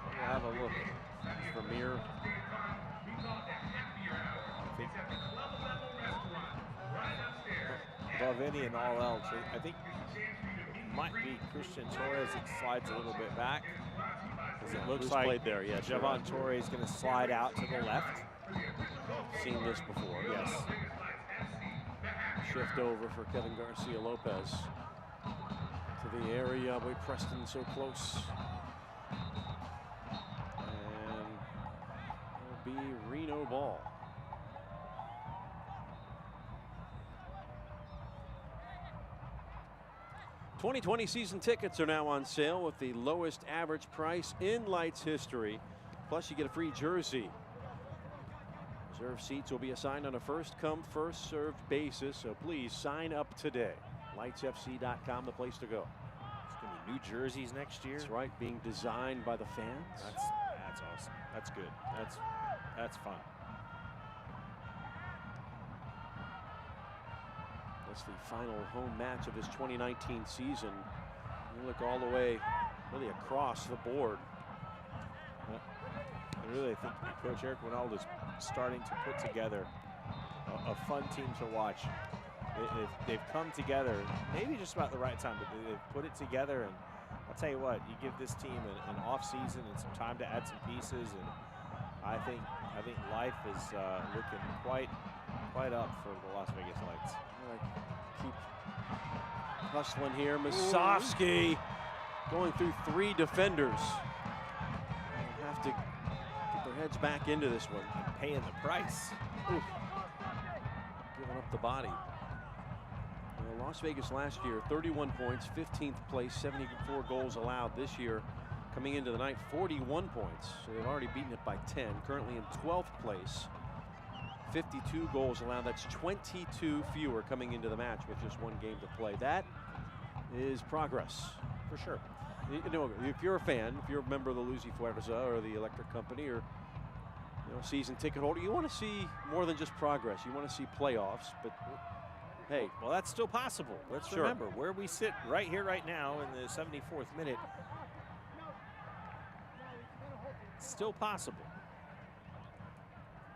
We'll have a look. Vermeer. Above any and all else, I think it might be Christian Torres that slides a little bit back. Because it looks like played there, yeah, Javon Torres is going to slide out to the left. Seen this before. Yes. Shift over for Kevin Garcia Lopez to the area. Boy, Preston so close. And it'll be Reno ball. '20 season tickets are now on sale with the lowest average price in Lights history. Plus, you get a free jersey. Reserved seats will be assigned on a first-come, first-served basis, so please sign up today. LightsFC.com, the place to go. It's going to be new jerseys next year. That's right, being designed by the fans. That's awesome. That's good. That's fun. That's the final home match of this 2019 season. You look all the way, really across the board. I really think Coach Eric Winald is starting to put together a fun team to watch. They've come together, maybe just about the right time, but they've put it together. And I'll tell you what, you give this team an off season and some time to add some pieces, and I think life is looking quite up for the Las Vegas Lights. Keep hustling here. Masovsky going through 3 defenders. They'll have to get their heads back into this one. And paying the price. Oof. Giving up the body. Las Vegas last year, 31 points, 15th place, 74 goals allowed. This year, coming into the night, 41 points. So they've already beaten it by 10. Currently in 12th place. 52 goals allowed. That's 22 fewer coming into the match with just 1 game to play. That is progress, for sure. You know, if you're a fan, if you're a member of the Luz y Fuerza or the Electric Company or season ticket holder, you want to see more than just progress. You want to see playoffs, but hey. Well, that's still possible. Let's remember where we sit right here, right now in the 74th minute. Still possible.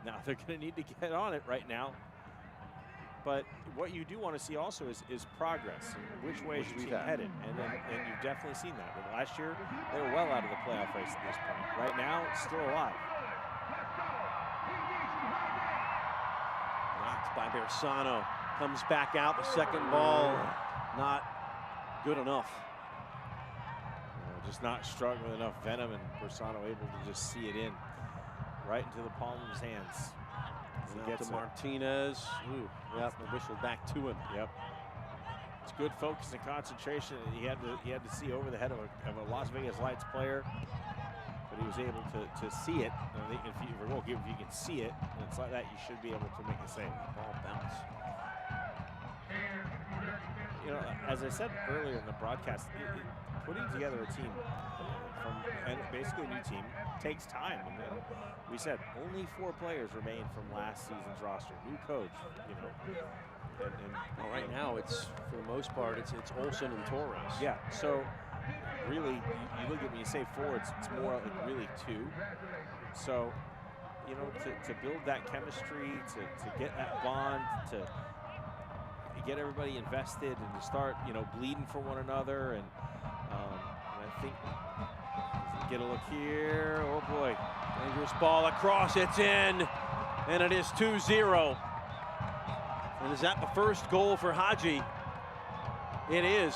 Now they're going to need to get on it right now. But what you do want to see also is progress. Which way is your team headed? And you've definitely seen that. But last year, they were well out of the playoff race at this point. Right now, still alive. Knocked by Bersano. Comes back out. The second ball, not good enough. Just not struck with enough venom, and Bersano able to just see it in. Right into the palm of his hands. He gets to Martinez. Ooh, yep, the whistle back to him. Yep. It's good focus and concentration. He had to see over the head of a Las Vegas Lights player, but he was able to see it. And if you're a goalkeeper, if you can see it, and it's like that, you should be able to make the save. Ball bounce. You know, as I said earlier in the broadcast, putting together a team and basically a new team takes time. And we said only 4 players remain from last season's roster. New coach, Well, right now it's, for the most part, it's Olsen and Torres. Yeah. So really, you look at when you say 4, it's more like really 2. So to build that chemistry, to get that bond, to get everybody invested, and to start bleeding for one another, and I think. Get a look here. Oh boy. Dangerous ball across. It's in. And it is 2-0. And is that the first goal for Haji? It is.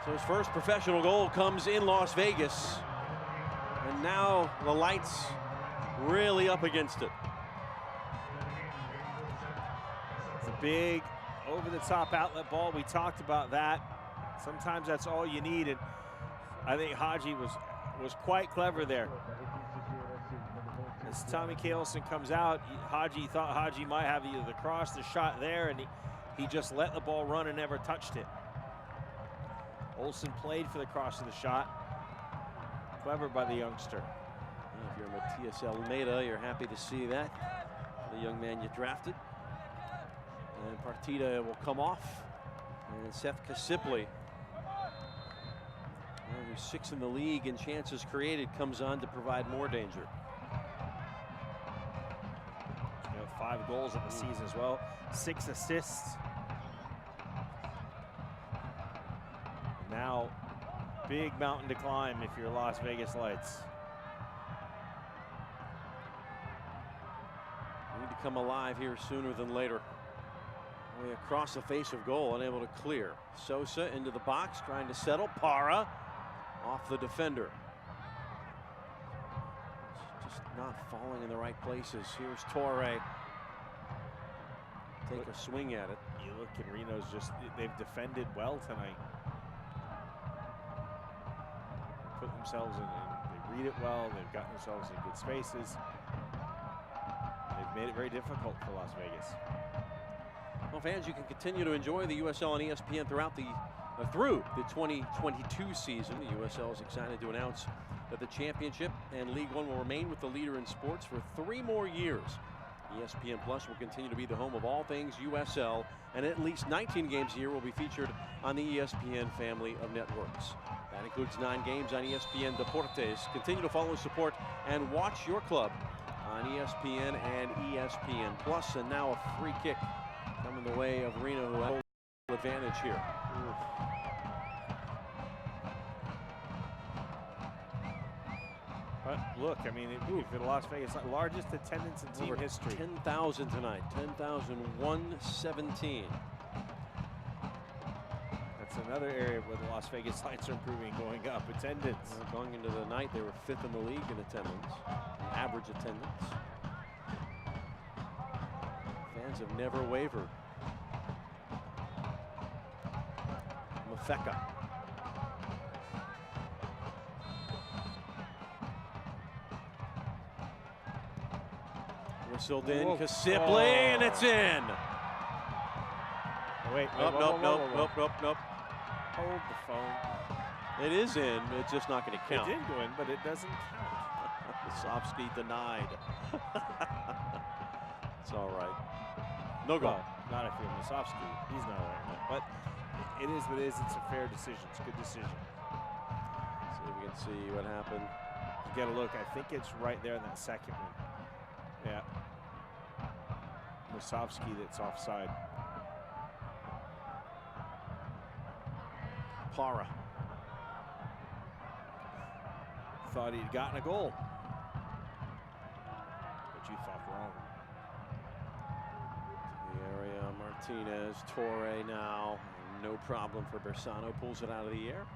So his first professional goal comes in Las Vegas. And now the Lights really up against it. It's a big over-the-top outlet ball. We talked about that. Sometimes that's all you need. And I think Haji was was quite clever there. As Tommy Kaleson comes out, Haji thought Haji might have either the cross, the shot there, and he just let the ball run and never touched it. Olsen played for the cross of the shot. Clever by the youngster. If you're Matias Almeida, you're happy to see that. The young man you drafted. And Partida will come off. And Seth Kasipli, who's 6th in the league in chances created, comes on to provide more danger. He's got 5 goals in the season as well, 6 assists. Now, big mountain to climb if you're Las Vegas Lights. Need to come alive here sooner than later. Across the face of goal, unable to clear. Sosa into the box, trying to settle. Para off the defender. Just not falling in the right places. Here's Torre. Take a swing at it. You look, and Reno's they've defended well tonight. Put themselves in, they read it well. They've gotten themselves in good spaces. They've made it very difficult for Las Vegas. Well, fans, you can continue to enjoy the USL on ESPN throughout through the 2022 season. The USL is excited to announce that the championship and League One will remain with the leader in sports for 3 more years. ESPN Plus will continue to be the home of all things USL, and at least 19 games a year will be featured on the ESPN family of networks. That includes 9 games on ESPN Deportes. Continue to follow, support, and watch your club on ESPN and ESPN Plus. And now a free kick coming the way of Reno, who has advantage here. But look, I mean, for the Las Vegas, largest attendance in team history. 10,000 tonight, 10,117. That's another area where the Las Vegas Lights are improving, going up attendance. Going into the night, they were 5th in the league in attendance, average attendance. Fans have never wavered. Mafeka. Whistled in, Kasipli, and it's in. Oh, wait, nope. Hold the phone. It is in, it's just not going to count. It did go in, but it doesn't count. Sofsky denied. It's all right. No goal. Well, not if you're Musovsky. He's not all right. But it is what it is. It's a fair decision. It's a good decision. See if we can see what happened. You got to look. I think it's right there in that second one. Yeah. Musovsky that's offside. Para. Thought he'd gotten a goal. But you thought wrong. The area, Martinez, Torre now. No problem for Bersano. Pulls it out of the air.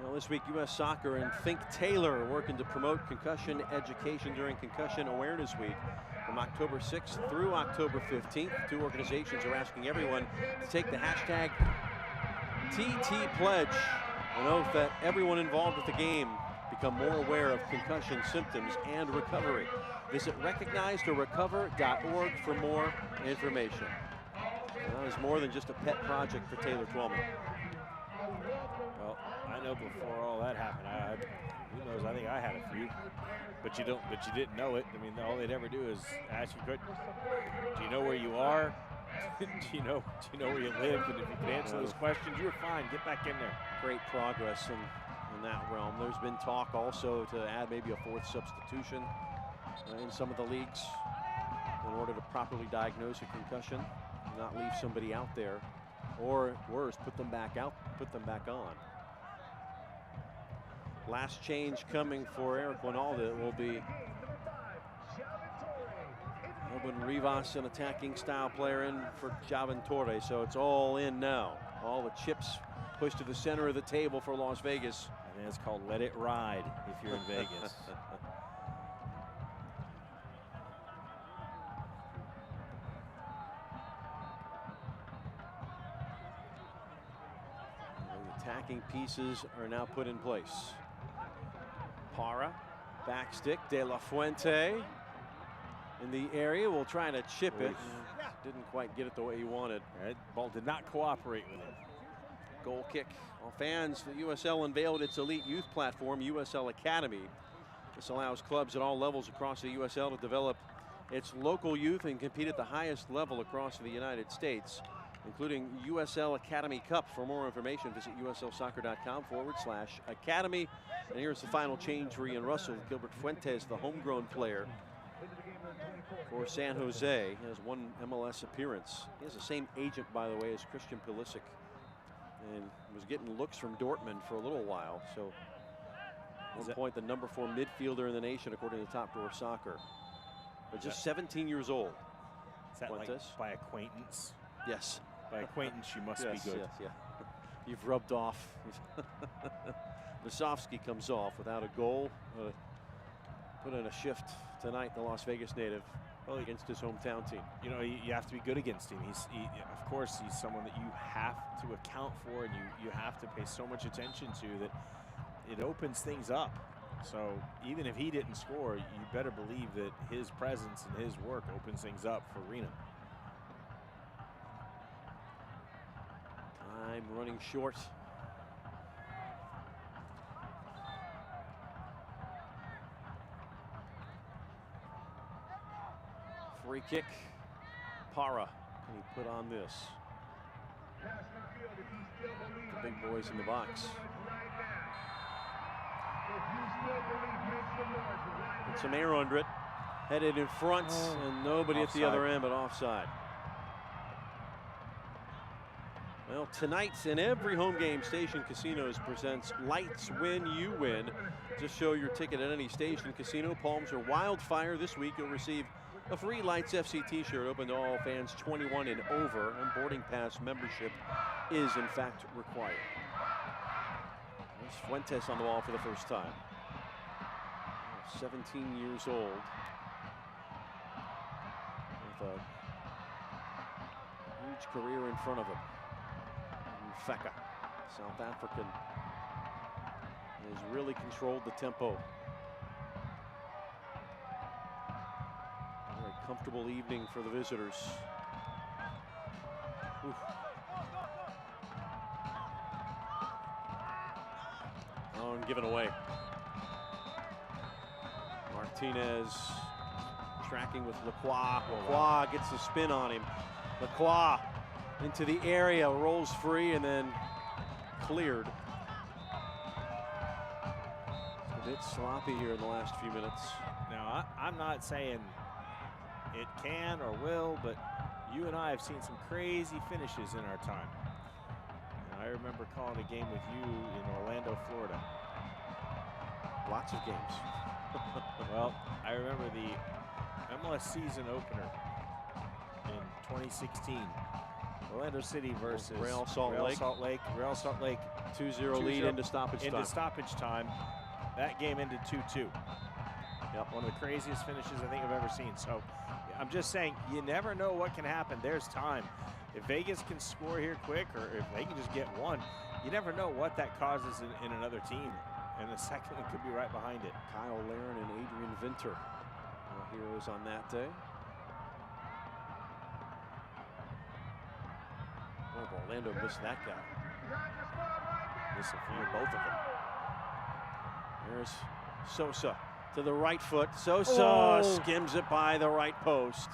Well, this week, U.S. Soccer and Think Taylor are working to promote concussion education during Concussion Awareness Week from October 6th through October 15th. 2 organizations are asking everyone to take the hashtag TTPledge, an oath that everyone involved with the game become more aware of concussion symptoms and recovery. Visit recognizedtorecover.org for more information. That is more than just a pet project for Taylor Twellman. Well, I know before all that happened, who knows, I think I had a few, but you didn't know it. I mean, all they'd ever do is ask you, do you know where you are? do you know where you live? And if you can answer those questions, you're fine. Get back in there. Great progress in that realm. There's been talk also to add maybe a 4th substitution in some of the leagues in order to properly diagnose a concussion, not leave somebody out there, or worse, put them back on. Last change coming for Eric Winalda will be Ruben Rivas, an attacking style player, in for Javan Torre. So it's all in now. All the chips pushed to the center of the table for Las Vegas. And it's called Let It Ride if you're in Vegas. attacking pieces are now put in place. Parra, back stick, De La Fuente in the area, will try to chip it. Didn't quite get it the way he wanted. That ball did not cooperate with it. Goal kick. Well, fans, the USL unveiled its elite youth platform, USL Academy. This allows clubs at all levels across the USL to develop its local youth and compete at the highest level across the United States, including USL Academy Cup. For more information, visit uslsoccer.com/academy. And here's the final change for Ian Russell. Gilbert Fuentes, the homegrown player for San Jose, he has one MLS appearance. He has the same agent, by the way, as Christian Pulisic, and was getting looks from Dortmund for a little while. So at one point, the number 4 midfielder in the nation, according to Top Drawer Soccer. But just 17 years old. Is that Fuentes. like by acquaintance? Yes. By acquaintance, you must be good. Yes, yeah. You've rubbed off. Musovski comes off without a goal. Put in a shift tonight, the Las Vegas native, against his hometown team. You know, you have to be good against him. Of course, he's someone that you have to account for, and you have to pay so much attention to that it opens things up. So even if he didn't score, you better believe that his presence and his work opens things up for Reno. Time running short. Free kick. Parra, can he put on this? The big boys in the box. Put some air under it. Headed in front, and nobody Offside. at the other end, but offside. Well, tonight in every home game, Station Casinos presents Lights Win, You Win. Just show your ticket at any Station Casino. Palms or Wildfire. This week you'll receive a free Lights FC t-shirt open to all fans 21 and over, and boarding pass membership is in fact required. There's Fuentes on the wall for the first time. 17 years old. With a huge career in front of him. Feka, South African, has really controlled the tempo. Very comfortable evening for the visitors. Oof. Oh, and given away. Martinez tracking with Lacroix. Lacroix gets the spin on him. Lacroix into the area, rolls free, and then cleared. It's a bit sloppy here in the last few minutes. Now, I'm not saying it can or will, but you and I have seen some crazy finishes in our time. And I remember calling a game with you in Orlando, Florida. Lots of games. Well, I remember the MLS season opener in 2016. Orlando City versus Real Salt Lake. Real Salt Lake. 2-0 lead into stoppage time. Into stoppage time. That game ended 2-2. Yep, one of the craziest finishes I think I've ever seen. So I'm just saying, you never know what can happen. There's time. If Vegas can score here quick, or if they can just get one, you never know what that causes in another team. And the second one could be right behind it. Kyle Larin and Adrian Vinter, our heroes on that day. Oh, Orlando missed that guy. Missed both of them. There's Sosa to the right foot. Sosa skims it by the right post.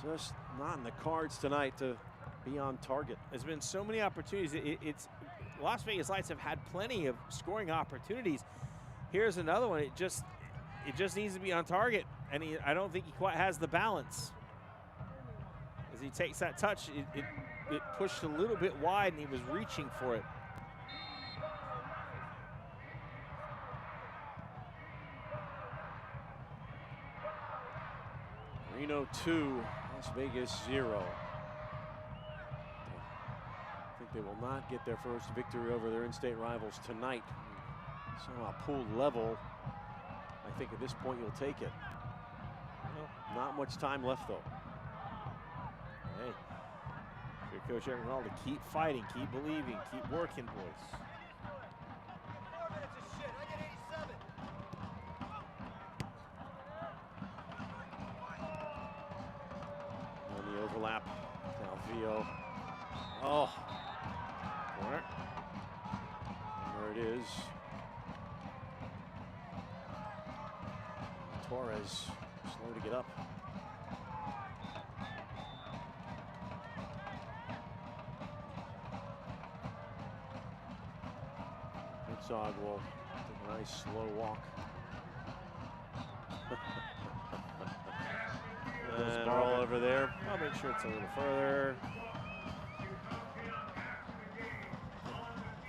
Just not in the cards tonight to be on target. There's been so many opportunities. It's Las Vegas Lights have had plenty of scoring opportunities. Here's another one. It just needs to be on target, and I don't think he quite has the balance. As he takes that touch, it pushed a little bit wide, and he was reaching for it. Reno 2, Las Vegas 0. I think they will not get their first victory over their in-state rivals tonight. Somehow pool level. I think at this point you'll take it. Well, not much time left though. Hey, for Coach Aaron Ronaldo, keep fighting, keep believing, keep working, boys. overlap. Calvillo. Oh. Corner. There it is. Torres slow to get up. Herzog will take a nice slow walk. And all over there. I'll make sure it's a little further.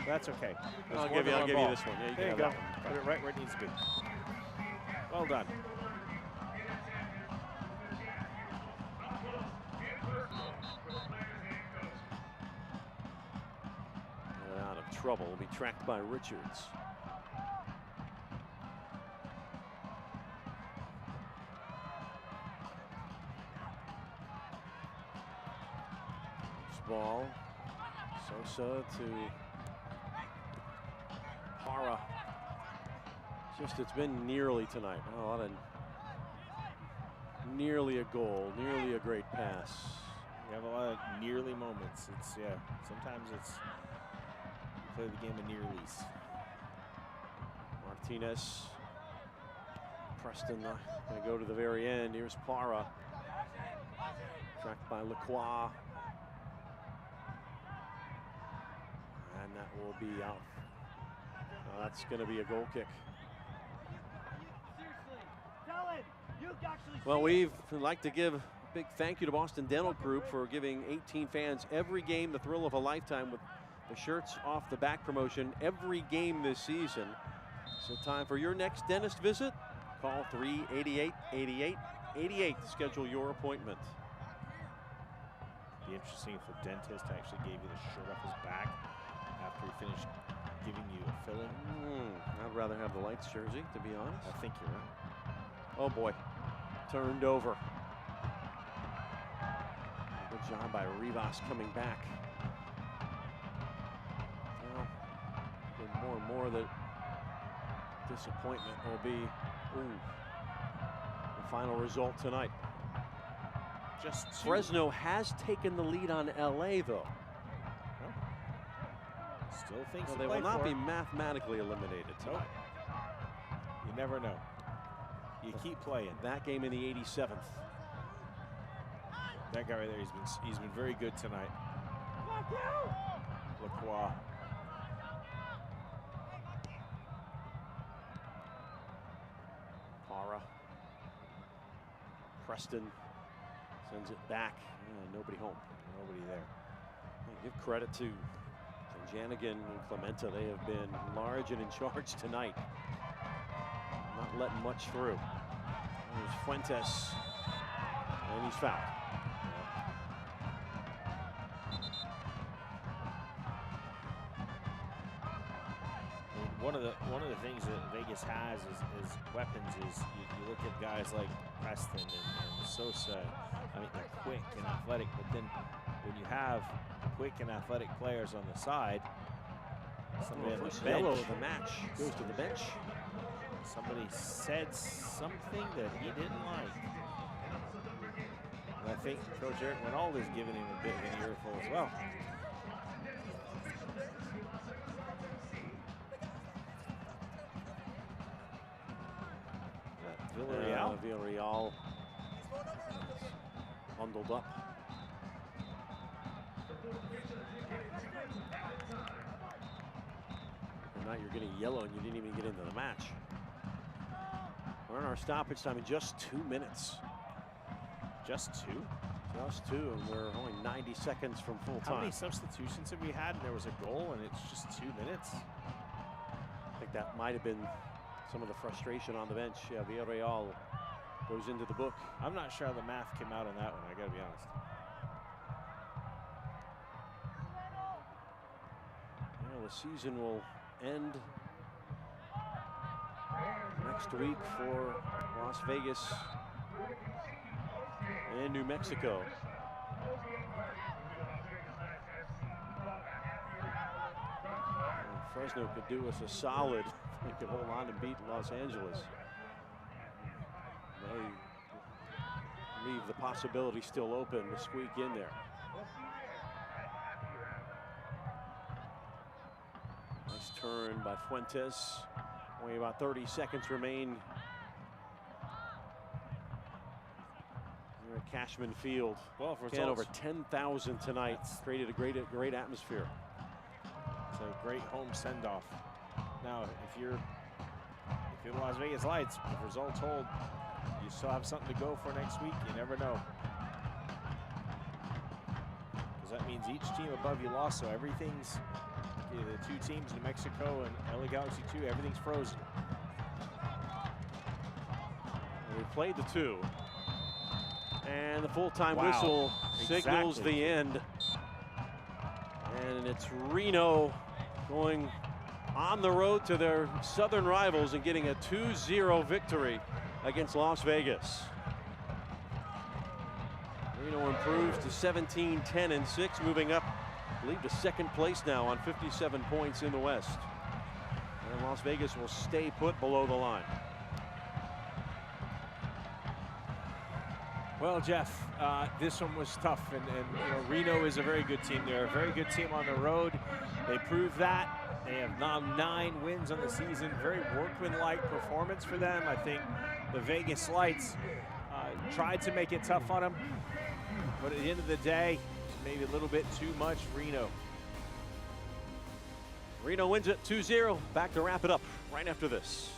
That's okay. I'll give you this one. Yeah, you there can you have go. that one. Put it right where it needs to be. Well done. Out of trouble, will be tracked by Richards. Ball. Sosa to Para. It's been nearly tonight. A lot of nearly a goal, nearly a great pass. You have a lot of nearly moments. It's sometimes it's you play the game of nearlies. Martinez. Preston gonna go to the very end. Here's Para. Tracked by Lacroix. And that will be out. That's going to be a goal kick. Well, we'd like to give a big thank you to Boston Dental Group for giving 18 fans every game the thrill of a lifetime with the shirts off the back promotion every game this season. So time for your next dentist visit. Call 388-8888 to schedule your appointment. Be interesting if the dentist actually gave you the shirt off his back after he finished giving you a fill-in. I'd rather have the lights jersey, to be honest. I think you're right. Oh boy, turned over. Good job by Rivas coming back. Well, more and more the disappointment will be the final result tonight. Just Fresno has taken the lead on LA though. Still thinks they will not be mathematically eliminated tonight. You never know. You keep playing. That game in the 87th. That guy right there, he's been very good tonight. Lacroix. Para. Preston sends it back. Nobody home. Nobody there. Give credit to Janigan and Clementa. They have been large and in charge tonight. Not letting much through. There's Fuentes. And he's fouled. One of the things that Vegas has is weapons. Is you look at guys like Preston and Sosa. I mean, they're quick and athletic, but then when you have quick and athletic players on the side, somebody on the bench, yellow of the match goes to the bench. Somebody said something that he didn't like. And I think Coach Eric Reynolds is giving him a bit of an earful as well. Villarreal bundled up. Tonight you're getting yellow and you didn't even get into the match. We're in our stoppage time in just 2 minutes. Just two? Just two, and we're only 90 seconds from full time. How many substitutions have we had and there was a goal and it's just 2 minutes? I think that might have been some of the frustration on the bench. Yeah, Villarreal goes into the book. I'm not sure how the math came out on that one, I gotta be honest. Well, the season will end next week for Las Vegas and New Mexico. And Fresno could do us a solid. They could hold on and beat Los Angeles. They leave the possibility still open to squeak in there. Nice turn by Fuentes. Only about 30 seconds remain here at Cashman Field. Well, for again, over 10,000 tonight. Created a great atmosphere. It's a great home send-off. Now, if you're the Las Vegas Lights, if results hold, you still have something to go for next week. You never know. Because that means each team above you lost, so everything's, the two teams, New Mexico and LA Galaxy 2, everything's frozen. We played the two. And the full-time whistle signals the end. And it's Reno going on the road to their southern rivals and getting a 2-0 victory against Las Vegas. Reno improves to 17-10-6, moving up, I believe, to second place now on 57 points in the West. And Las Vegas will stay put below the line. Well, Jeff, this one was tough, and you know, Reno is a very good team. They're a very good team on the road. They proved that. They have now 9 wins on the season. Very workmanlike performance for them. I think the Vegas Lights tried to make it tough on them, but at the end of the day, maybe a little bit too much Reno. Reno wins it 2-0. Back to wrap it up right after this.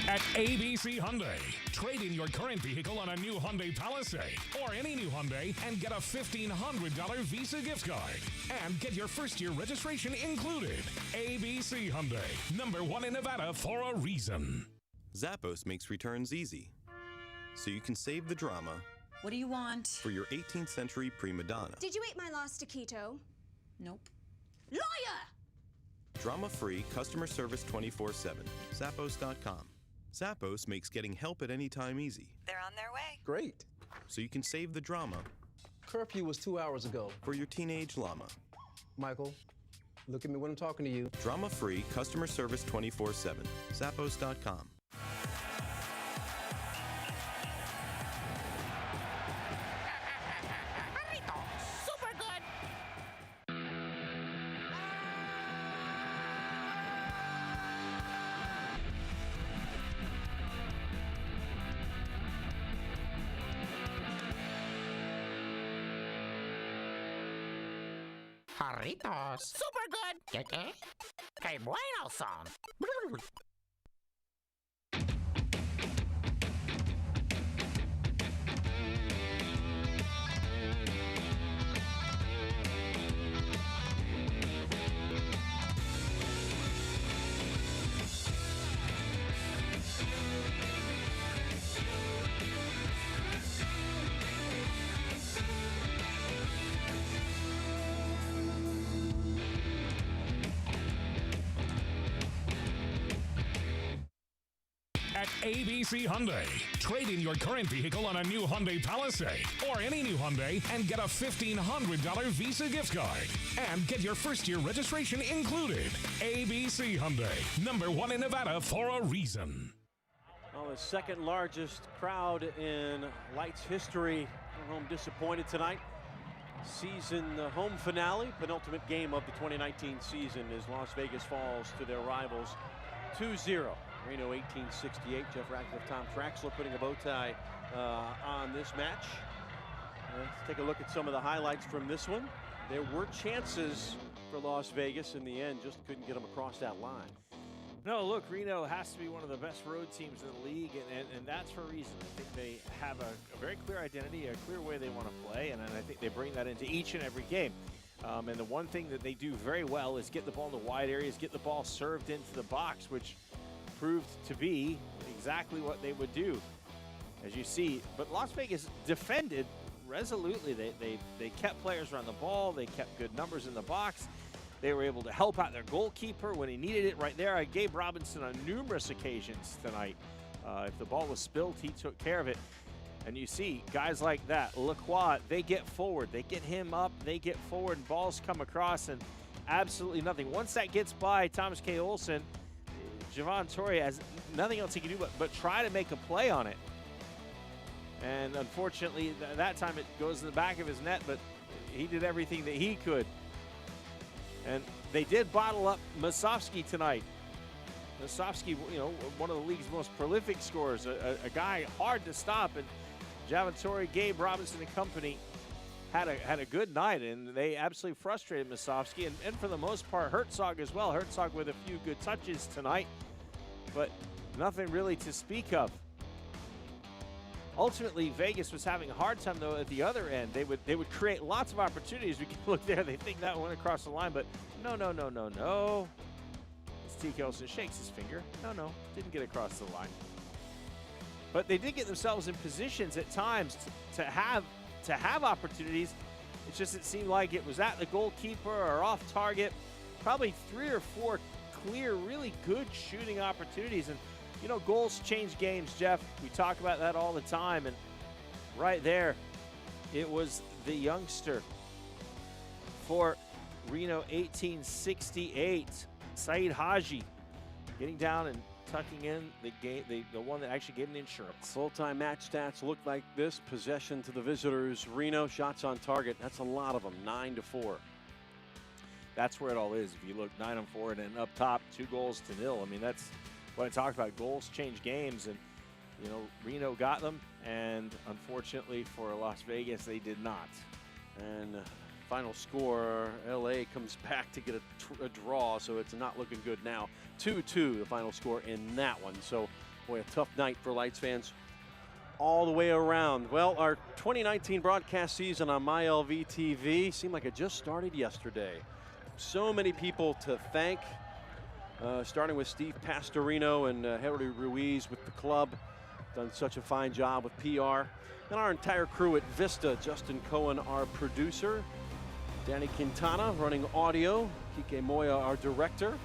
At ABC Hyundai, trade in your current vehicle on a new Hyundai Palisade or any new Hyundai and get a $1,500 Visa gift card. And get your first-year registration included. ABC Hyundai, #1 in Nevada for a reason. Zappos makes returns easy, so you can save the drama. What do you want? For your 18th century prima donna. Did you eat my lost taquito? Nope. Lawyer! Drama-free customer service 24/7. Zappos.com. Zappos makes getting help at any time easy. They're on their way. Great. So you can save the drama. Curfew was 2 hours ago. For your teenage llama. Michael, look at me when I'm talking to you. Drama-free customer service 24/7. Zappos.com. Super good. Jarritos. Super good. Que bueno son. At ABC Hyundai, trade in your current vehicle on a new Hyundai Palisade or any new Hyundai and get a $1,500 Visa gift card. And get your first-year registration included. ABC Hyundai, #1 in Nevada for a reason. Well, the second largest crowd in Lights history. Home disappointed tonight. Season home finale, penultimate game of the 2019 season as Las Vegas falls to their rivals 2-0. Reno 1868. Jeff Ratcliffe, Tom Traxler putting a bow tie on this match. Let's take a look at some of the highlights from this one. There were chances for Las Vegas. In the end, just couldn't get them across that line. No, look, Reno has to be one of the best road teams in the league, and that's for a reason. I think they have a very clear identity, a clear way they want to play, and I think they bring that into each and every game. And the one thing that they do very well is get the ball into wide areas, get the ball served into the box, which proved to be exactly what they would do, as you see. But Las Vegas defended resolutely. They kept players around the ball. They kept good numbers in the box. They were able to help out their goalkeeper when he needed it right there. Gabe Robinson on numerous occasions tonight. If the ball was spilled, he took care of it. And you see guys like that, Lacroix, they get forward. They get him up, they get forward, and balls come across, and absolutely nothing. Once that gets by Thomas K. Olsen, Javon Torre has nothing else he can do but try to make a play on it. And unfortunately, that time it goes in the back of his net, but he did everything that he could. And they did bottle up Masovsky tonight. Masovsky, you know, one of the league's most prolific scorers, a guy hard to stop. And Javon Torre, Gabe Robinson and company had a good night, and they absolutely frustrated Masovsky, and for the most part, Herzog as well. Herzog with a few good touches tonight, but nothing really to speak of. Ultimately, Vegas was having a hard time, though, at the other end. They would create lots of opportunities. We can look there. They think that went across the line, but no. As TK Olsen shakes his finger. No, didn't get across the line. But they did get themselves in positions at times to have opportunities. It's just it seemed like it was at the goalkeeper or off target. Probably 3 or 4 clear, really good shooting opportunities. And you know, goals change games, Jeff. We talk about that all the time. And right there, it was the youngster for Reno 1868, Saeed Haji, getting down and tucking in the game, the one that actually gave him the insurance. Full-time match stats look like this. Possession to the visitors. Reno, shots on target. That's a lot of them, 9-4. That's where it all is. If you look 9-4 and then up top, 2-0. I mean, that's what I talked about. Goals change games, and you know, Reno got them, and unfortunately for Las Vegas, they did not. And final score, LA comes back to get a draw, so it's not looking good now. 2-2, the final score in that one. So, boy, a tough night for Lights fans all the way around. Well, our 2019 broadcast season on MyLV TV seemed like it just started yesterday. So many people to thank, starting with Steve Pastorino and Henry Ruiz with the club. Done such a fine job with PR. And our entire crew at Vista, Justin Cohen, our producer, Danny Quintana running audio, Kike Moya, our director,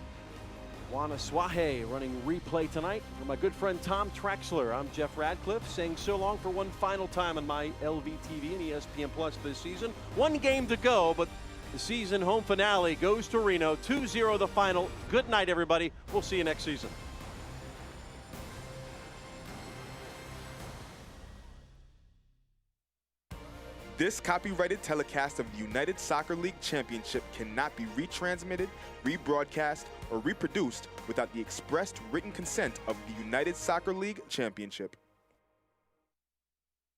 Juana Suaje running replay tonight. For my good friend Tom Traxler, I'm Jeff Radcliffe, saying so long for one final time on my LVTV and ESPN Plus this season. One game to go, but the season home finale goes to Reno. 2-0 the final. Good night, everybody. We'll see you next season. This copyrighted telecast of the United Soccer League Championship cannot be retransmitted, rebroadcast, or reproduced without the expressed written consent of the United Soccer League Championship.